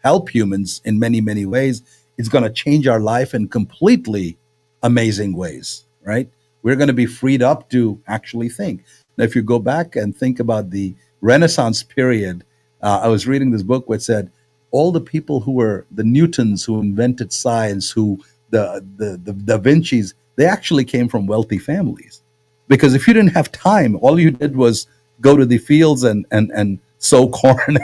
help humans in many ways, it's going to change our life in completely amazing ways, right? We're going to be freed up to actually think. Now, if you go back and think about the Renaissance period, I was reading this book which said all the people who were the Newtons who invented science, who the Da Vinci's, they actually came from wealthy families. Because if you didn't have time, all you did was go to the fields and sow corn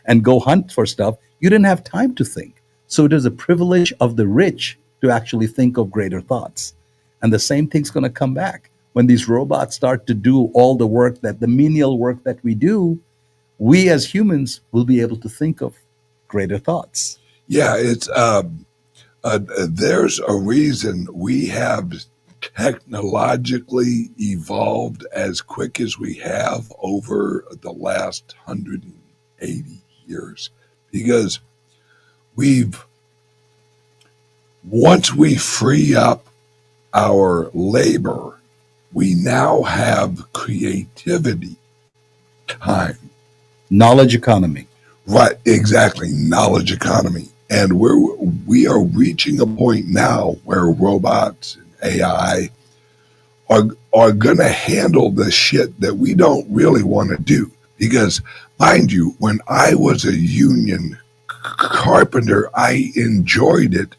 and go hunt for stuff. You didn't have time to think. So it is a privilege of the rich to actually think of greater thoughts. And the same thing's going to come back. When these robots start to do all the work, that the menial work that we do, we as humans will be able to think of greater thoughts. Yeah, it's there's a reason we have technologically evolved as quick as we have over the last 180 years, because once we free up our labor, we now have creativity time. Knowledge economy. Right, exactly. Knowledge economy. And we are reaching a point now where robots and AI are going to handle the shit that we don't really want to do. Because, mind you, when I was a union carpenter, I enjoyed it,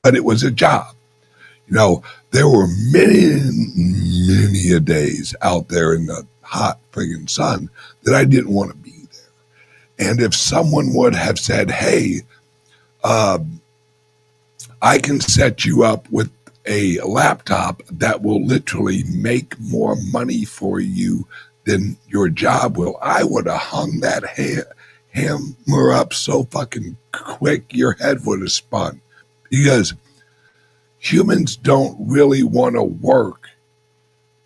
but it was a job. There were many a days out there in the hot friggin' sun that I didn't want to be there. And if someone would have said, hey, I can set you up with a laptop that will literally make more money for you than your job will, I would have hung that hammer up so fucking quick your head would have spun. Because humans don't really want to work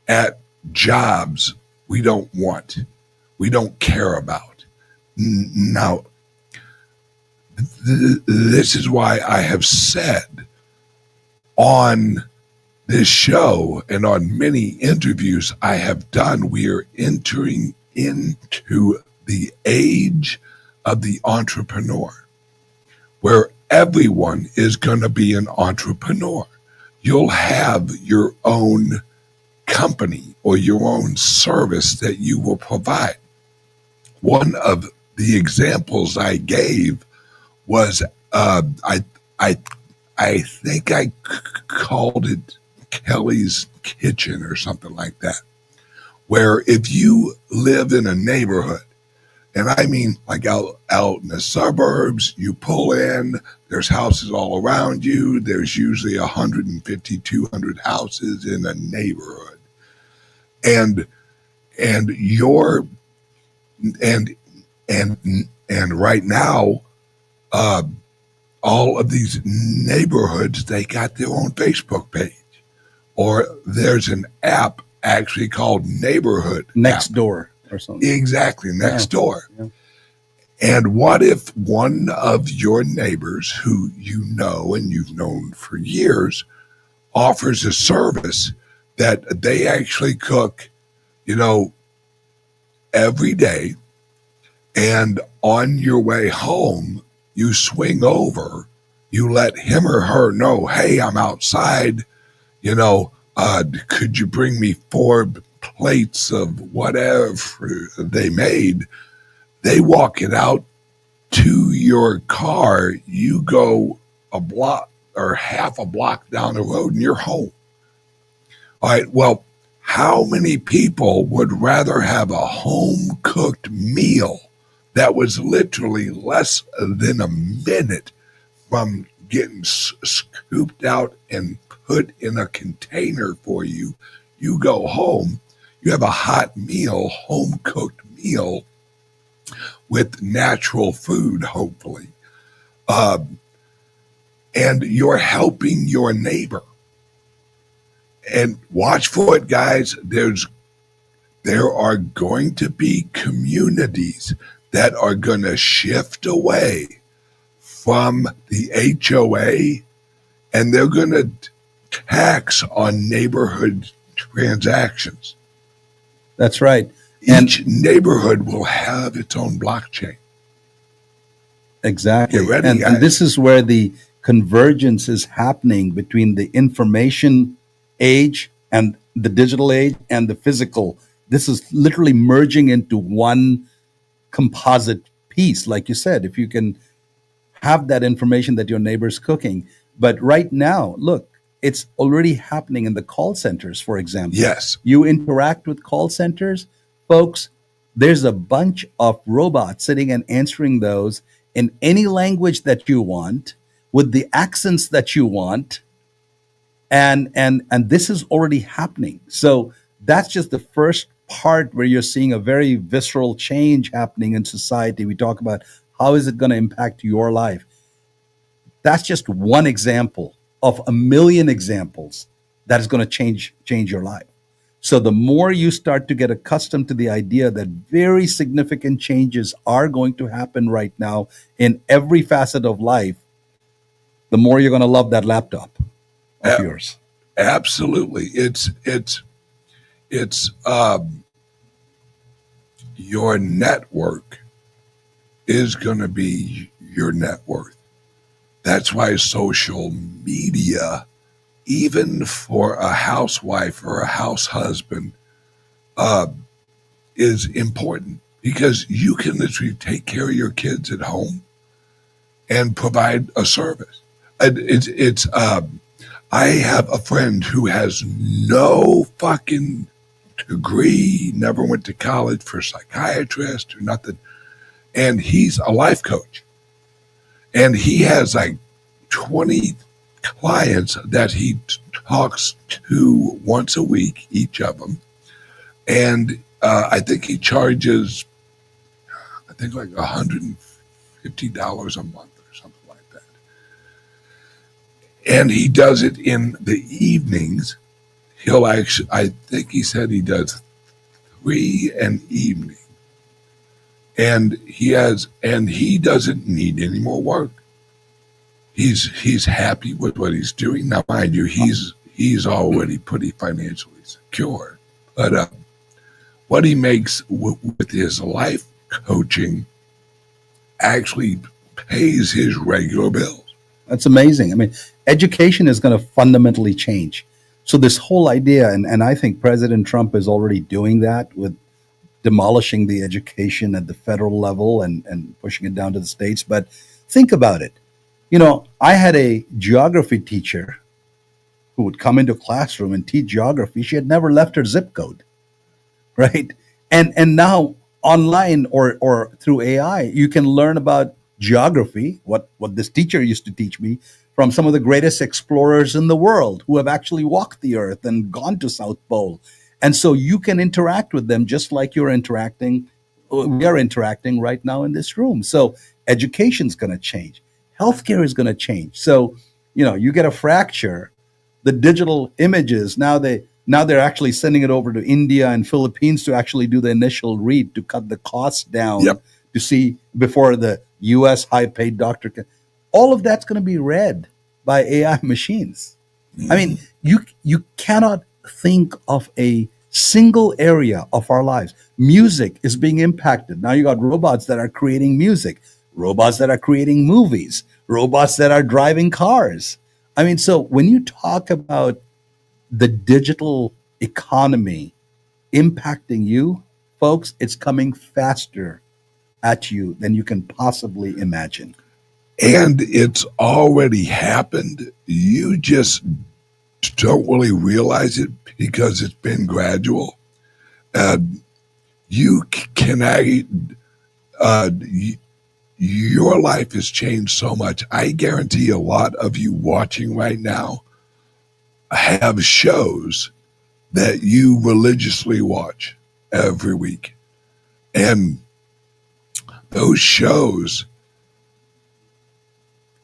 at jobs we don't want, we don't care about. Now, this is why I have said on this show and on many interviews I have done, we are entering into the age of the entrepreneur, where everyone is going to be an entrepreneur. You'll have your own company or your own service that you will provide. One of the examples I gave was I think I called it Kelly's Kitchen or something like that, where if you live in a neighborhood, and I mean like out in the suburbs, you pull in, there's houses all around you, there's usually 150, 200 houses in a neighborhood. And right now, all of these neighborhoods, they got their own Facebook page, or there's an app actually called Neighborhood Next app. Door or something. Exactly, Next Door. Yeah. And what if one of your neighbors who you know and you've known for years offers a service that they actually cook, every day, and on your way home, you swing over, you let him or her know, hey, I'm outside, could you bring me 4 plates of whatever they made? They walk it out to your car. You go a block or half a block down the road and you're home. All right, well, how many people would rather have a home cooked meal that was literally less than a minute from getting scooped out and put in a container for you? You go home, you have a hot meal, home cooked meal with natural food, hopefully. And you're helping your neighbor. And watch for it, guys. There are going to be communities that are going to shift away from the HOA, and they're going to tax on neighborhood transactions. That's right. Each neighborhood will have its own blockchain. Exactly. Get ready, And guys. this is where the convergence is happening between the information age and the digital age and the physical. This is literally merging into one composite piece. Like you said, if you can have that information that your neighbor's cooking. But right now, look, it's already happening in the call centers, for example. Yes. You interact with call centers, folks, there's a bunch of robots sitting and answering those in any language that you want, with the accents that you want. And this is already happening. So that's just the first part where you're seeing a very visceral change happening in society. We talk about how is it going to impact your life. That's just one example of a million examples that is going to change your life. So the more you start to get accustomed to the idea that very significant changes are going to happen right now in every facet of life, the more you're going to love that laptop of yours. Absolutely. It's your network is going to be your net worth. That's why social media, even for a housewife or a house husband, is important, because you can literally take care of your kids at home and provide a service. I have a friend who has no fucking degree, never went to college for psychiatrist or nothing, and he's a life coach. And he has like 20 clients that he talks to once a week, each of them. And I think he charges, like $150 a month or something like that. And he does it in the evenings. He'll actually, I think he said he does 3 an evening. And he doesn't need any more work. He's happy with what he's doing. Now, mind you, he's already pretty financially secure. But what he makes with his life coaching actually pays his regular bills. That's amazing. I mean, education is going to fundamentally change. So this whole idea, and I think President Trump is already doing that with demolishing the education at the federal level and pushing it down to the states. But think about it. I had a geography teacher who would come into a classroom and teach geography. She had never left her zip code, right? And now online or through AI, you can learn about geography, what this teacher used to teach me, from some of the greatest explorers in the world who have actually walked the earth and gone to South Pole. And so you can interact with them just like we are interacting right now in this room. So education's going to change. Healthcare is going to change. So, you get a fracture, the digital images, now they're actually sending it over to India and Philippines to actually do the initial read to cut the costs down. Yep. To see before the US high-paid doctor can. All of that's going to be read by AI machines. I mean, you cannot think of a single area of our lives. Music is being impacted. Now you got robots that are creating music, robots that are creating movies, robots that are driving cars. I mean, so when you talk about the digital economy impacting you, folks, it's coming faster at you than you can possibly imagine. And it's already happened. You just don't really realize it because it's been gradual. You can, your life has changed so much. I guarantee a lot of you watching right now have shows that you religiously watch every week. And those shows,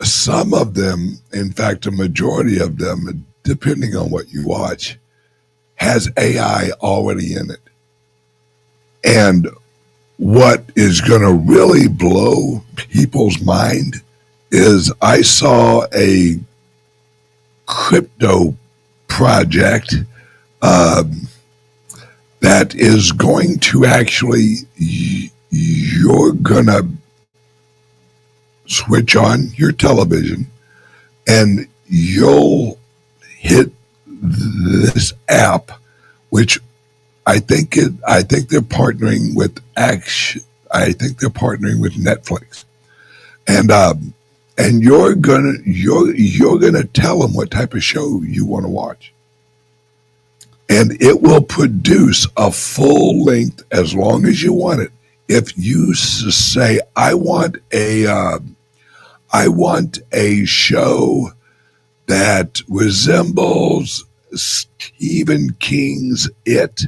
some of them, in fact, a majority of them, depending on what you watch, has AI already in it. And what is going to really blow people's mind is I saw a crypto project that is going to actually, you're going to switch on your television and you'll hit this app, which I think they're partnering with Netflix, and you're gonna tell them what type of show you want to watch, and it will produce a full length as long as you want it. If you say I want a show that resembles Stephen King's It,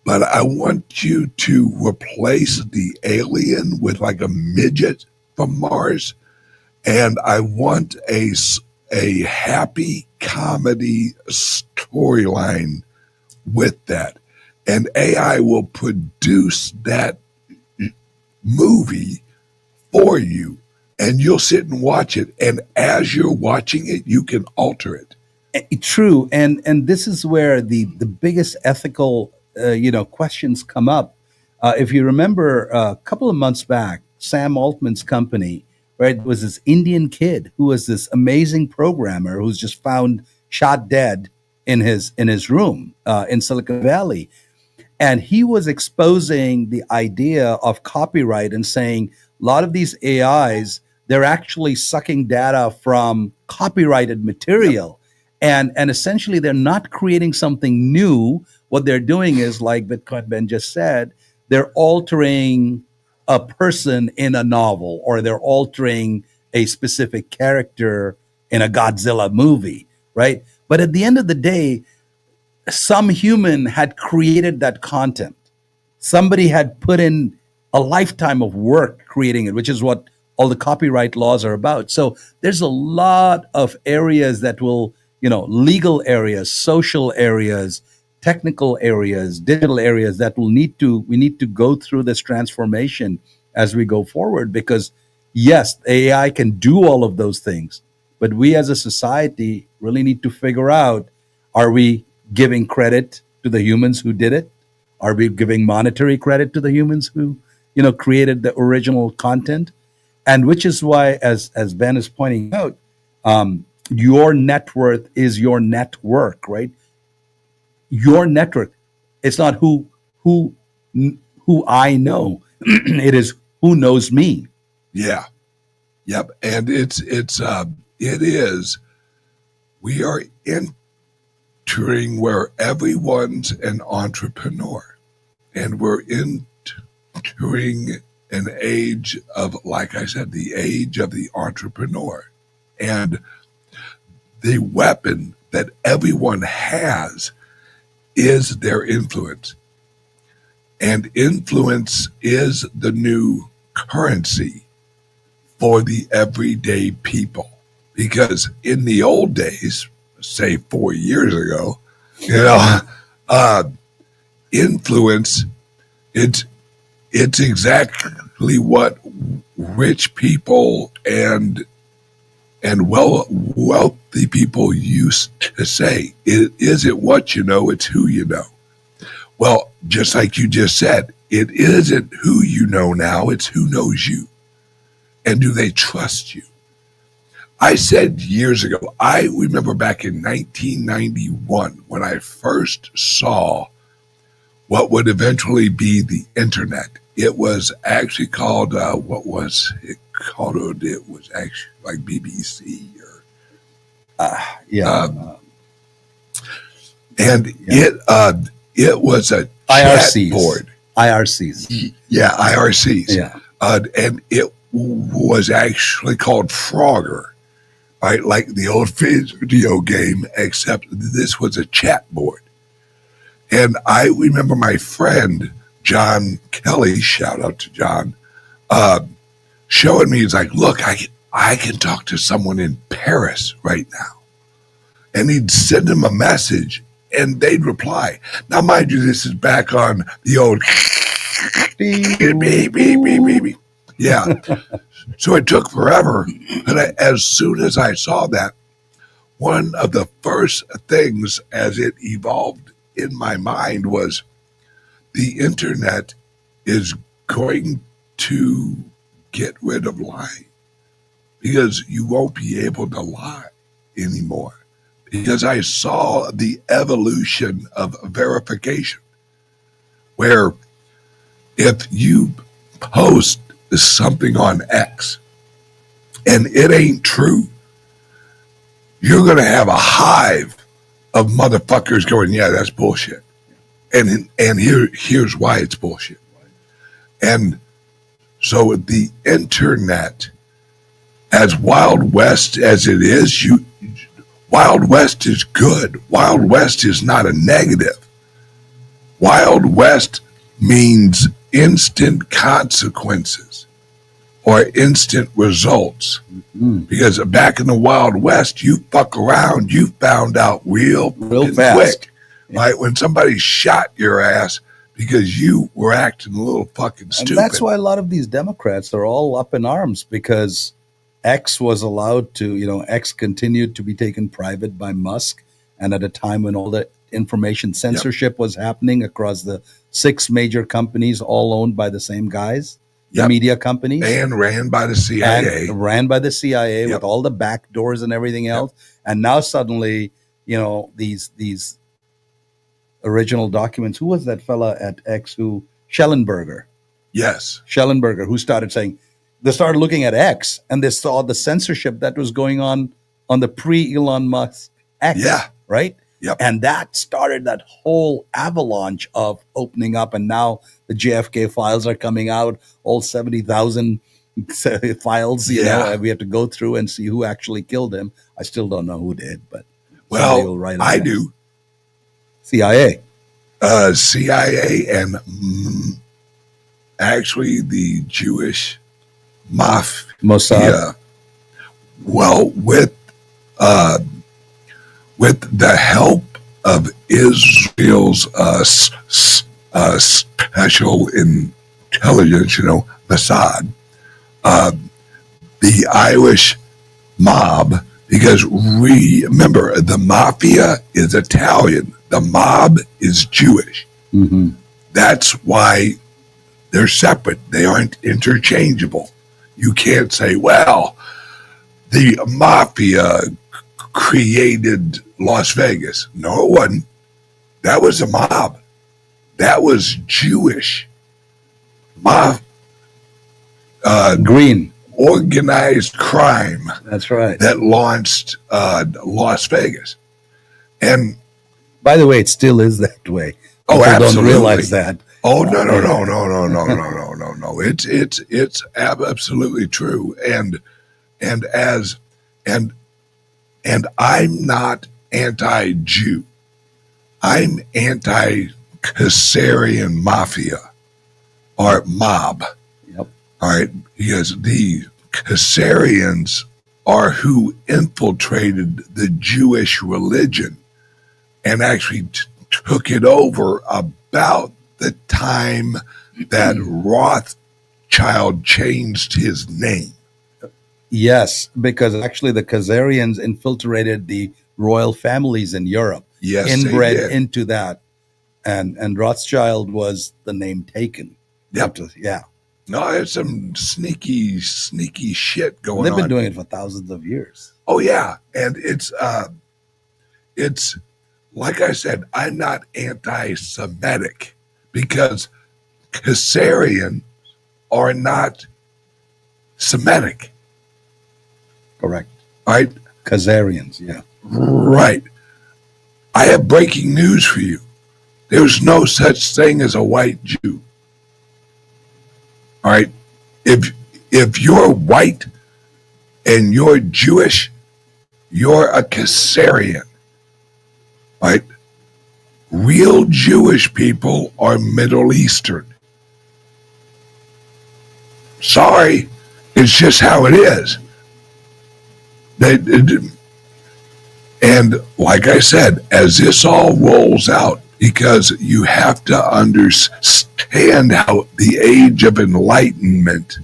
but I want you to replace the alien with like a midget from Mars, and I want a happy comedy storyline with that. And AI will produce that movie for you, and you'll sit and watch it. And as you're watching it, you can alter it. True, and this is where the biggest ethical questions come up. If you remember, a couple of months back, Sam Altman's company, right, was this Indian kid who was this amazing programmer who's just found shot dead in his room in Silicon Valley, and he was exposing the idea of copyright and saying a lot of these AIs, they're actually sucking data from copyrighted material. Yep. And essentially, they're not creating something new. What they're doing is, like Bitcoin Ben just said, they're altering a person in a novel, or they're altering a specific character in a Godzilla movie, right? But at the end of the day, some human had created that content. Somebody had put in a lifetime of work creating it, which is what all the copyright laws are about. So there's a lot of areas that will, legal areas, social areas, technical areas, digital areas that we need to go through this transformation as we go forward, because yes, AI can do all of those things, but we as a society really need to figure out, are we giving credit to the humans who did it? Are we giving monetary credit to the humans who, created the original content? And which is why, as Ben is pointing out, your net worth is your network, right? Your network. It's not who I know. It is who knows me. Yeah. Yep. And it is. We are entering where everyone's an entrepreneur, and we're entering an age of, like I said, the age of the entrepreneur. And the weapon that everyone has is their influence. And influence is the new currency for the everyday people. Because in the old days, say 4 years ago, influence, it's exactly what rich people and wealthy people used to say. It isn't what you know, it's who you know. Well, just like you just said, it isn't who you know now, it's who knows you. And do they trust you? I said years ago, I remember back in 1991 when I first saw what would eventually be the internet. it was actually called, what was it called? It was actually like BBC or, Yeah. and it was a chat IRCs. board. IRCs. Yeah, IRCs. Yeah. And it was actually called Frogger, right? Like the old video game, except this was a chat board. And I remember my friend, John Kelly, shout out to John, showing me, he's like, look, I can talk to someone in Paris right now. And he'd send them a message and they'd reply. Now, mind you, this is back on the old beep, beep, beep, beep, beep. Yeah. So it took forever. And as soon as I saw that, one of the first things as it evolved in my mind was the internet is going to get rid of lying because you won't be able to lie anymore. Because I saw the evolution of verification, where if you post something on X and it ain't true, you're going to have a hive of motherfuckers going, yeah, that's bullshit. And here's why it's bullshit. And so the internet, as Wild West as it is, Wild West is good. Wild West is not a negative. Wild West means instant consequences or instant results. Mm-hmm. Because back in the Wild West, you fuck around, you found out real fast. Quick. Yeah. Right? When somebody shot your ass because you were acting a little fucking stupid. And that's why a lot of these Democrats are all up in arms, because X was allowed to, X continued to be taken private by Musk. And at a time when all the information censorship was happening across the 6 major companies, all owned by the same guys, the media companies. And ran by the CIA. With all the back doors and everything else. And now suddenly, these original documents, who was that fella at X Schellenberger? Yes. Schellenberger, who started saying, they started looking at X and they saw the censorship that was going on the pre-Elon Musk X, right? Yep. And that started that whole avalanche of opening up. And now the JFK files are coming out, all 70,000 files, you know, and we have to go through and see who actually killed him. I still don't know who did, but well, I do. CIA. CIA and actually the Jewish Mafia. Mossad. Well, with the help of Israel's special intelligence, Mossad, the Irish mob, because remember, the mafia is Italian, the mob is Jewish. Mm-hmm. That's why they're separate. They aren't interchangeable. You can't say, well, the mafia created Las Vegas. No, it wasn't. That was a mob. That was Jewish. Green. Organized crime. That's right. That launched Las Vegas. And by the way, it still is that way. People absolutely don't realize that. Oh, no. It's absolutely true. And I'm not anti-Jew. I'm anti-Khazarian mafia or mob. Yep. All right, because the Khazarians are who infiltrated the Jewish religion and actually took it over about the time that Rothschild changed his name. Yes, because actually the Khazarians infiltrated the royal families in Europe. Yes, inbred into that, and Rothschild was the name taken. Yep. Yeah. No, it's some sneaky shit going on. They've been doing it for thousands of years. Oh yeah, and it's like I said, I'm not anti-Semitic because Caesarean are not Semitic, Correct. right? Khazarians, yeah. Right. I have breaking news for you. There's no such thing as a white Jew. All right. If you're white and you're Jewish, you're a Caesarean. Right? Real Jewish people are Middle Eastern. Sorry, it's just how it is. And like I said, as this all rolls out, because you have to understand how the age of enlightenment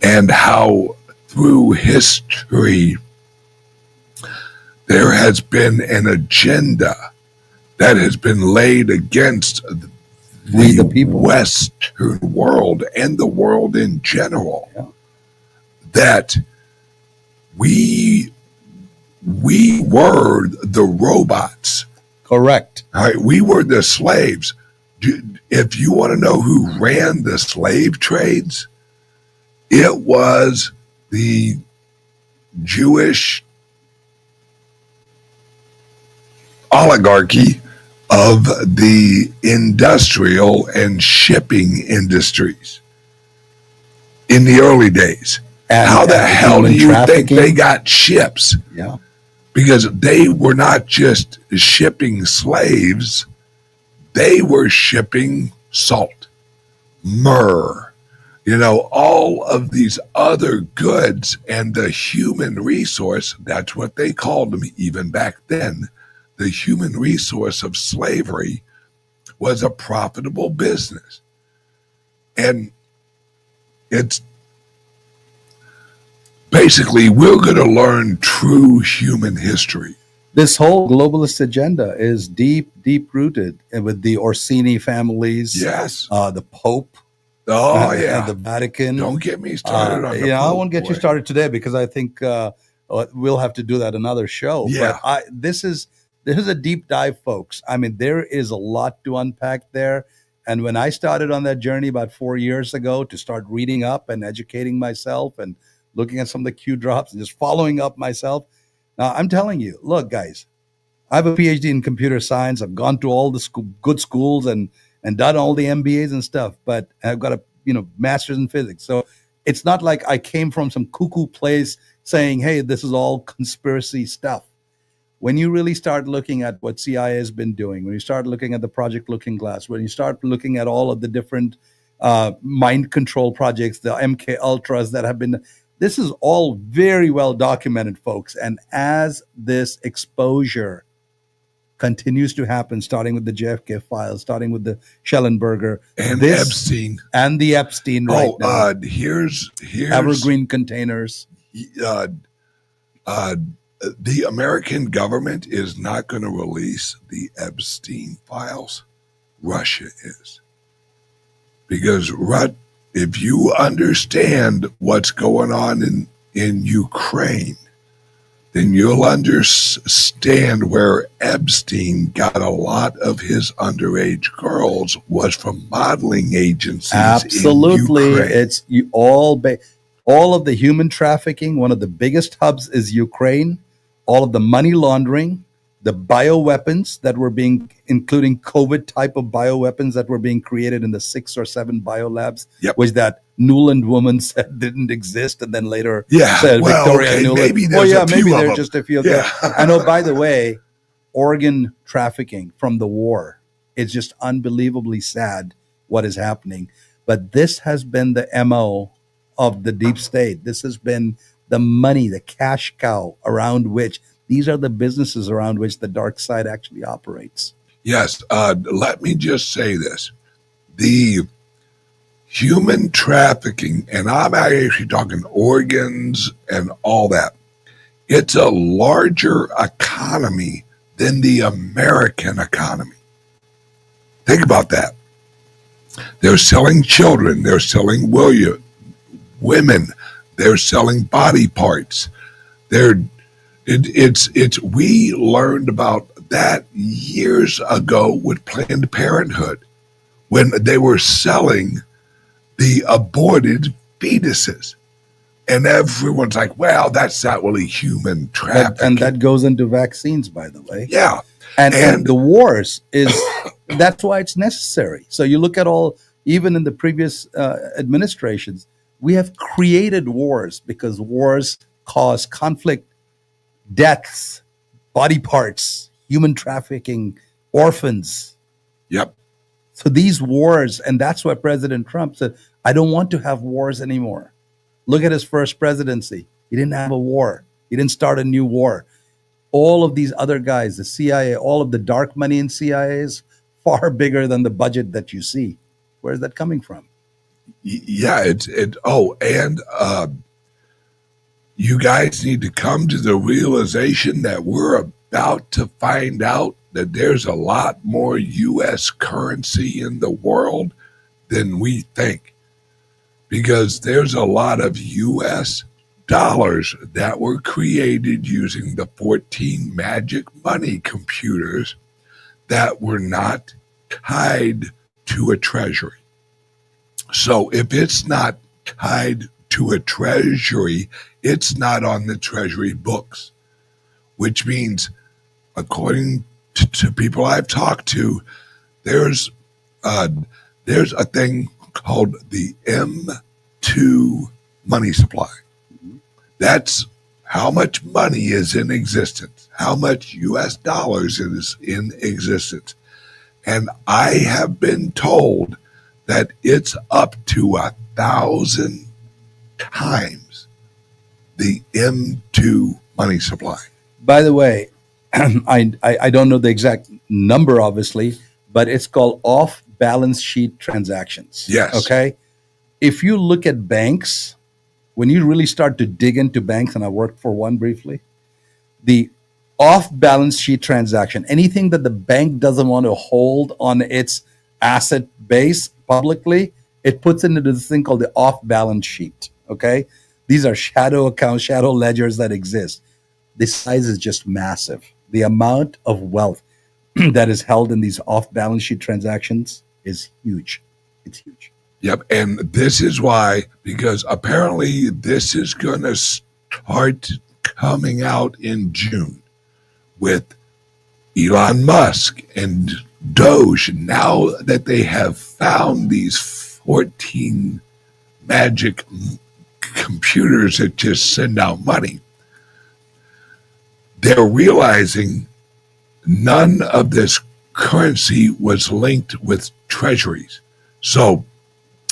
and how through history there has been an agenda that has been laid against The people. Western world and the world in general, Yeah. that we were the robots. Correct. All right, we were the slaves. If you want to know who ran the slave trades, it was the Jewish oligarchy of the industrial and shipping industries in the early days. And How the hell do human you think trafficking? they got ships? Yeah. Because they were not just shipping slaves, they were shipping salt, myrrh, all of these other goods, and the human resource, that's what they called them even back then. The human resource of slavery was a profitable business. And it's basically, we're going to learn true human history. This whole globalist agenda is deep rooted with the Orsini families. Yes. The Pope. Oh, yeah. And the Vatican. Don't get me started on the I Pope, won't get you boy. started today because I think we'll have to do that another show. Yeah. But this is a deep dive, folks. I mean, there is a lot to unpack there. And when I started on that journey about 4 years ago to start reading up and educating myself and looking at some of the Q drops and just following up myself. Now, I'm telling you, look, guys, I have a PhD in computer science. I've gone to all the good schools and done all the MBAs and stuff, but I've got a master's in physics. So it's not like I came from some cuckoo place saying, hey, this is all conspiracy stuff. When you really start looking at what CIA has been doing, when you start looking at the Project Looking Glass, when you start looking at all of the different mind control projects, the MK Ultras that have been, this is all very well documented, folks. And as this exposure continues to happen, starting with the JFK files, starting with the Schellenberger and Epstein and the Epstein now. Here's Evergreen containers. The American government is not going to release the Epstein files. Russia is. Because if you understand what's going on in Ukraine, then you'll understand where Epstein got a lot of his underage girls was from modeling agencies. Absolutely. In Ukraine. It's all of the human trafficking. One of the biggest hubs is Ukraine. All of the money laundering, the bioweapons that were including COVID type of bioweapons that were being created in the 6 or 7 biolabs, which that Newland woman said didn't exist, and then later said Victoria Newland. Maybe there's just a few of them. I know, by the way, organ trafficking from the war. It's just unbelievably sad what is happening. But this has been the MO of the deep state. This has been the money, the cash cow around which, these are the businesses around which the dark side actually operates. Yes. Let me just say this. The human trafficking, and I'm actually talking organs and all that, it's a larger economy than the American economy. Think about that. They're selling children. They're selling women. They're selling body parts. We learned about that years ago with Planned Parenthood. when they were selling the aborted fetuses. And everyone's like, well, that's not really human trafficking. And that goes into vaccines, by the way. Yeah. And the wars is, that's why it's necessary. So you look at all, even in the previous administrations, we have created wars because wars cause conflict, deaths, body parts, human trafficking, orphans. Yep. So these wars, and that's why President Trump said, I don't want to have wars anymore. Look at his first presidency. He didn't have a war. He didn't start a new war. All of these other guys, the CIA, all of the dark money in CIA is far bigger than the budget that you see. Where's that coming from? Yeah, you guys need to come to the realization that we're about to find out that there's a lot more U.S. currency in the world than we think, because there's a lot of U.S. dollars that were created using the 14 magic money computers that were not tied to a treasury. So if it's not tied to a treasury, it's not on the treasury books, which means, according to people I've talked to, there's a thing called the M2 money supply. That's how much money is in existence, how much U.S. dollars is in existence. And I have been told that it's up to 1,000 times the M2 money supply. By the way, I don't know the exact number, obviously, but it's called off-balance sheet transactions. Yes. Okay? If you look at banks, when you really start to dig into banks, and I worked for one briefly, the off-balance sheet transaction, anything that the bank doesn't want to hold on its asset base publicly, it puts it into this thing called the off-balance sheet. Okay? These are shadow accounts, shadow ledgers that exist. The size is just massive. The amount of wealth that is held in these off-balance sheet transactions is huge. It's huge. Yep. And this is why, because apparently this is going to start coming out in June with Elon Musk and Doge. Now that they have found these 14 magic computers that just send out money, they're realizing none of this currency was linked with treasuries. So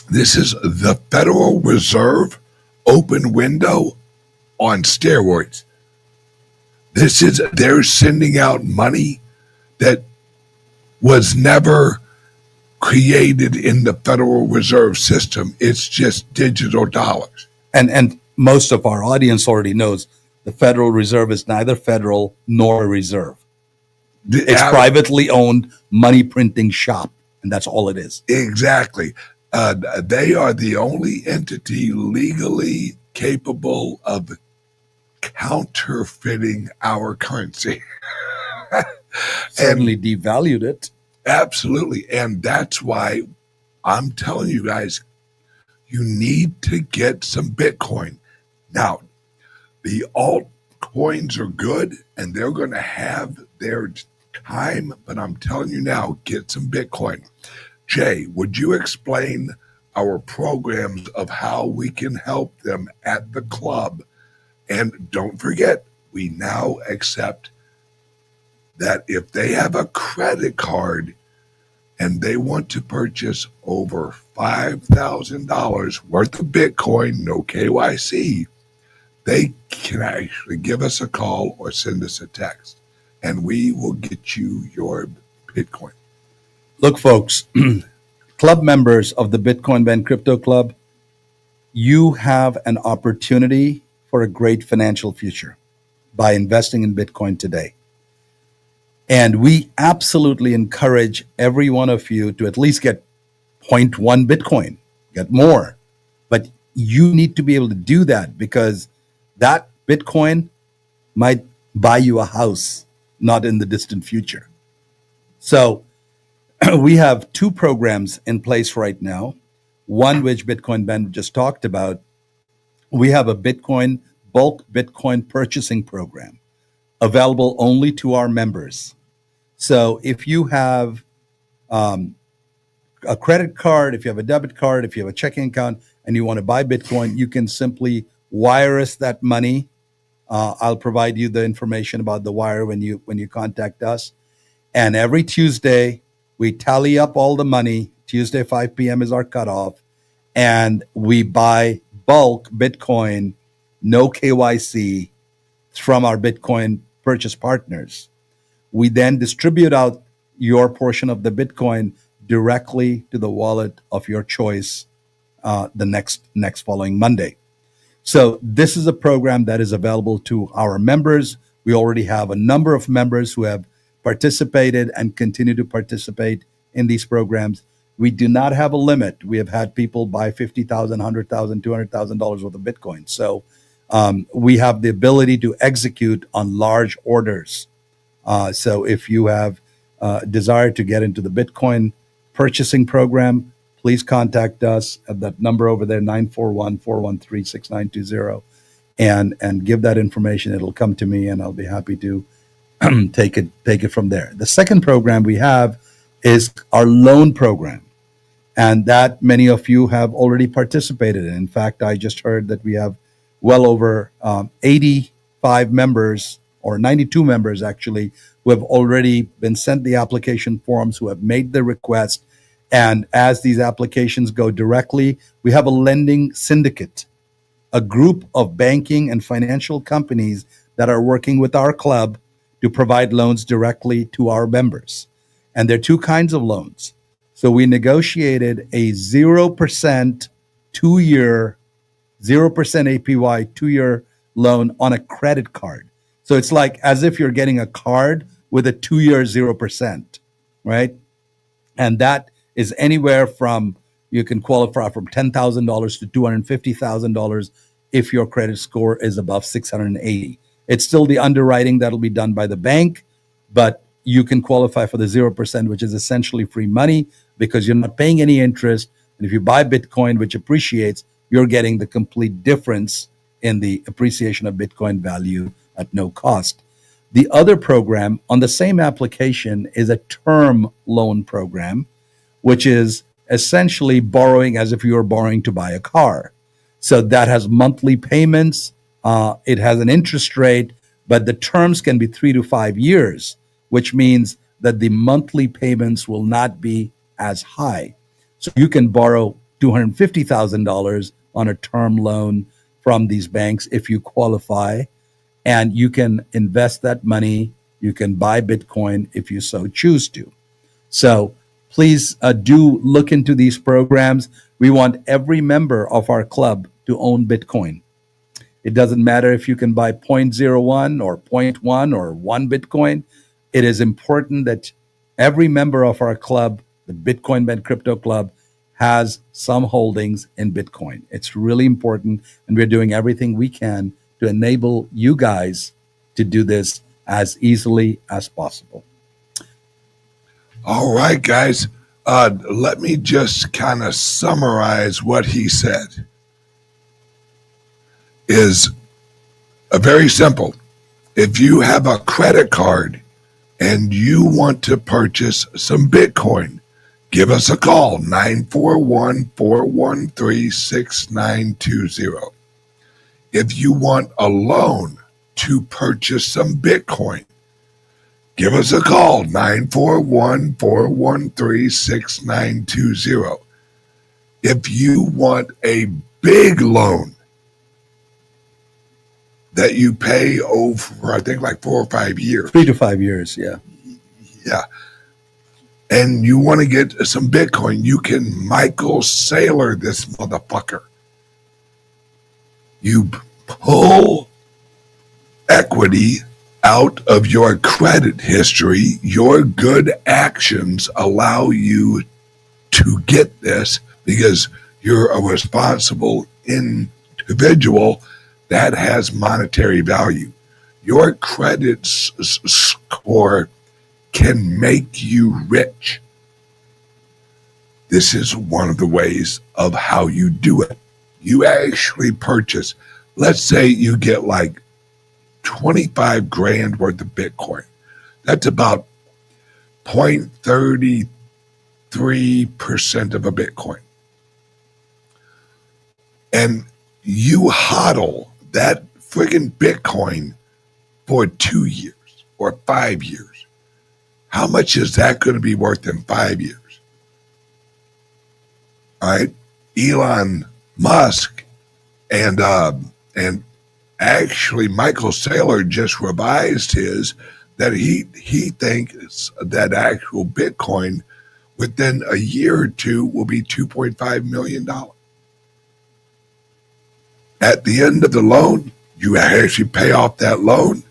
this is the Federal Reserve open window on steroids. They're sending out money that was never created in the Federal Reserve System. It's just digital dollars. And most of our audience already knows the Federal Reserve is neither federal nor a reserve. It's privately owned money printing shop, and that's all it is. Exactly. They are the only entity legally capable of counterfeiting our currency. Certainly devalued it. Absolutely. And that's why I'm telling you guys, you need to get some Bitcoin. Now, the altcoins are good and they're going to have their time, but I'm telling you now, get some Bitcoin. Jay, would you explain our programs of how we can help them at the club? And don't forget, we now accept that if they have a credit card and they want to purchase over $5,000 worth of Bitcoin, no KYC, they can actually give us a call or send us a text, and we will get you your Bitcoin. Look, folks, club members of the Bitcoin Ben Crypto Club, you have an opportunity for a great financial future by investing in Bitcoin today. And we absolutely encourage every one of you to at least get 0.1 Bitcoin, get more. But you need to be able to do that because that Bitcoin might buy you a house, not in the distant future. So we have two programs in place right now. One, which Bitcoin Ben just talked about, we have a bulk Bitcoin purchasing program available only to our members. So if you have a credit card, if you have a debit card, if you have a checking account, and you want to buy Bitcoin, you can simply wire us that money. I'll provide you the information about the wire when you contact us. And every Tuesday, we tally up all the money. Tuesday, 5 p.m. is our cutoff. And we buy bulk Bitcoin, no KYC, from our Bitcoin purchase partners. We then distribute out your portion of the Bitcoin directly to the wallet of your choice the next following Monday. So this is a program that is available to our members. We already have a number of members who have participated and continue to participate in these programs. We do not have a limit. We have had people buy $50,000, $100,000, $200,000 worth of Bitcoin. So we have the ability to execute on large orders. So if you have desire to get into the Bitcoin purchasing program, please contact us at that number over there, 941-413-6920, and give that information. It'll come to me, and I'll be happy to take it from there. The second program we have is our loan program, and that many of you have already participated in. In fact, I just heard that we have well over 85 members, or 92 members actually, who have already been sent the application forms, who have made the request. And as these applications go directly, we have a lending syndicate, a group of banking and financial companies that are working with our club to provide loans directly to our members. And there are two kinds of loans. So we negotiated a 0% 2-year, 0% APY 2-year loan on a credit card. So it's like as if you're getting a card with a 2-year 0%, right? And that is anywhere from, you can qualify from $10,000 to $250,000 if your credit score is above 680. It's still the underwriting that'll be done by the bank, but you can qualify for the 0%, which is essentially free money because you're not paying any interest. And if you buy Bitcoin, which appreciates, you're getting the complete difference in the appreciation of Bitcoin value at no cost. The other program on the same application is a term loan program, which is essentially borrowing as if you were borrowing to buy a car. So that has monthly payments. It has an interest rate, but the terms can be 3 to 5 years, which means that the monthly payments will not be as high. So you can borrow $250,000 on a term loan from these banks if you qualify, and you can invest that money. You can buy Bitcoin if you so choose to. So please do look into these programs. We want every member of our club to own Bitcoin. It doesn't matter if you can buy 0.01 or 0.1 or 1 Bitcoin. It is important that every member of our club, the Bitcoin Ben Crypto Club, has some holdings in Bitcoin. It's really important, and we're doing everything we can to enable you guys to do this as easily as possible. All right, guys. Let me just kind of summarize what he said. Is very simple. If you have a credit card and you want to purchase some Bitcoin, give us a call, 941-413-6920. If you want a loan to purchase some Bitcoin, give us a call, 941-413-6920. If you want a big loan that you pay over, I think, like 4 or 5 years. 3 to 5 years, yeah. Yeah. And you want to get some Bitcoin, you can Michael Saylor this motherfucker. You pull equity out of your credit history. Your good actions allow you to get this because you're a responsible individual that has monetary value. Your credit score can make you rich. this is one of the ways of how you do it. You actually purchase, let's say you get like 25 grand worth of Bitcoin. That's about 0.33% of a Bitcoin. And you hodl that friggin' Bitcoin for 2 years or 5 years. How much is that going to be worth in 5 years? All right. Elon Musk and actually Michael Saylor just revised his that he thinks that actual Bitcoin within a year or two will be $2.5 million. At the end of the loan, you actually pay off that loan.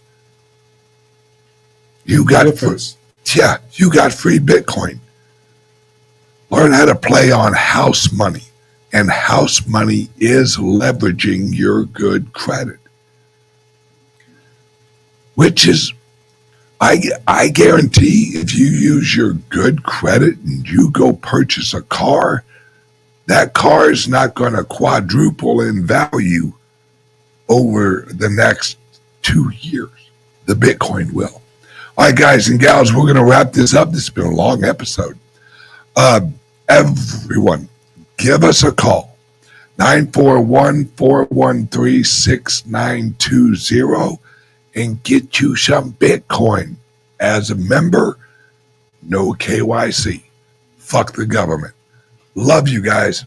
You got you got free Bitcoin. Learn how to play on house money. And house money is leveraging your good credit. Which is, I guarantee if you use your good credit and you go purchase a car, that car is not going to quadruple in value over the next 2 years. The Bitcoin will. All right, guys and gals, we're going to wrap this up. This has been a long episode. Everyone, give us a call. 941-413-6920 and get you some Bitcoin. As a member, no KYC. Fuck the government. Love you guys.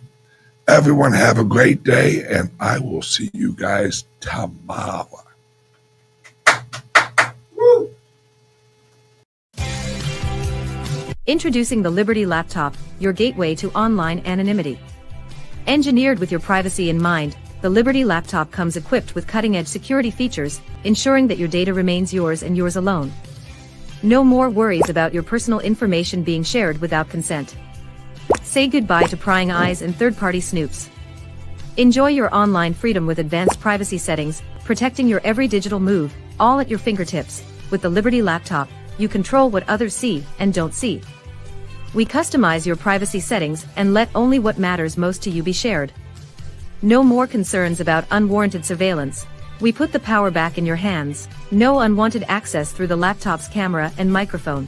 Everyone have a great day, and I will see you guys tomorrow. Woo! Introducing the Liberty Laptop, your gateway to online anonymity. Engineered with your privacy in mind, the Liberty Laptop comes equipped with cutting-edge security features, ensuring that your data remains yours and yours alone. No more worries about your personal information being shared without consent. Say goodbye to prying eyes and third-party snoops. Enjoy your online freedom with advanced privacy settings, protecting your every digital move, all at your fingertips. With the Liberty Laptop, you control what others see and don't see. We customize your privacy settings and let only what matters most to you be shared. No more concerns about unwarranted surveillance. We put the power back in your hands. No unwanted access through the laptop's camera and microphone.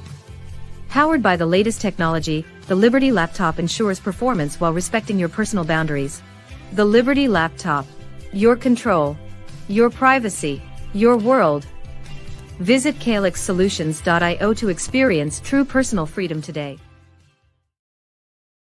Powered by the latest technology, the Liberty Laptop ensures performance while respecting your personal boundaries. The Liberty Laptop. Your control. Your privacy. Your world. Visit calixsolutions.io to experience true personal freedom today.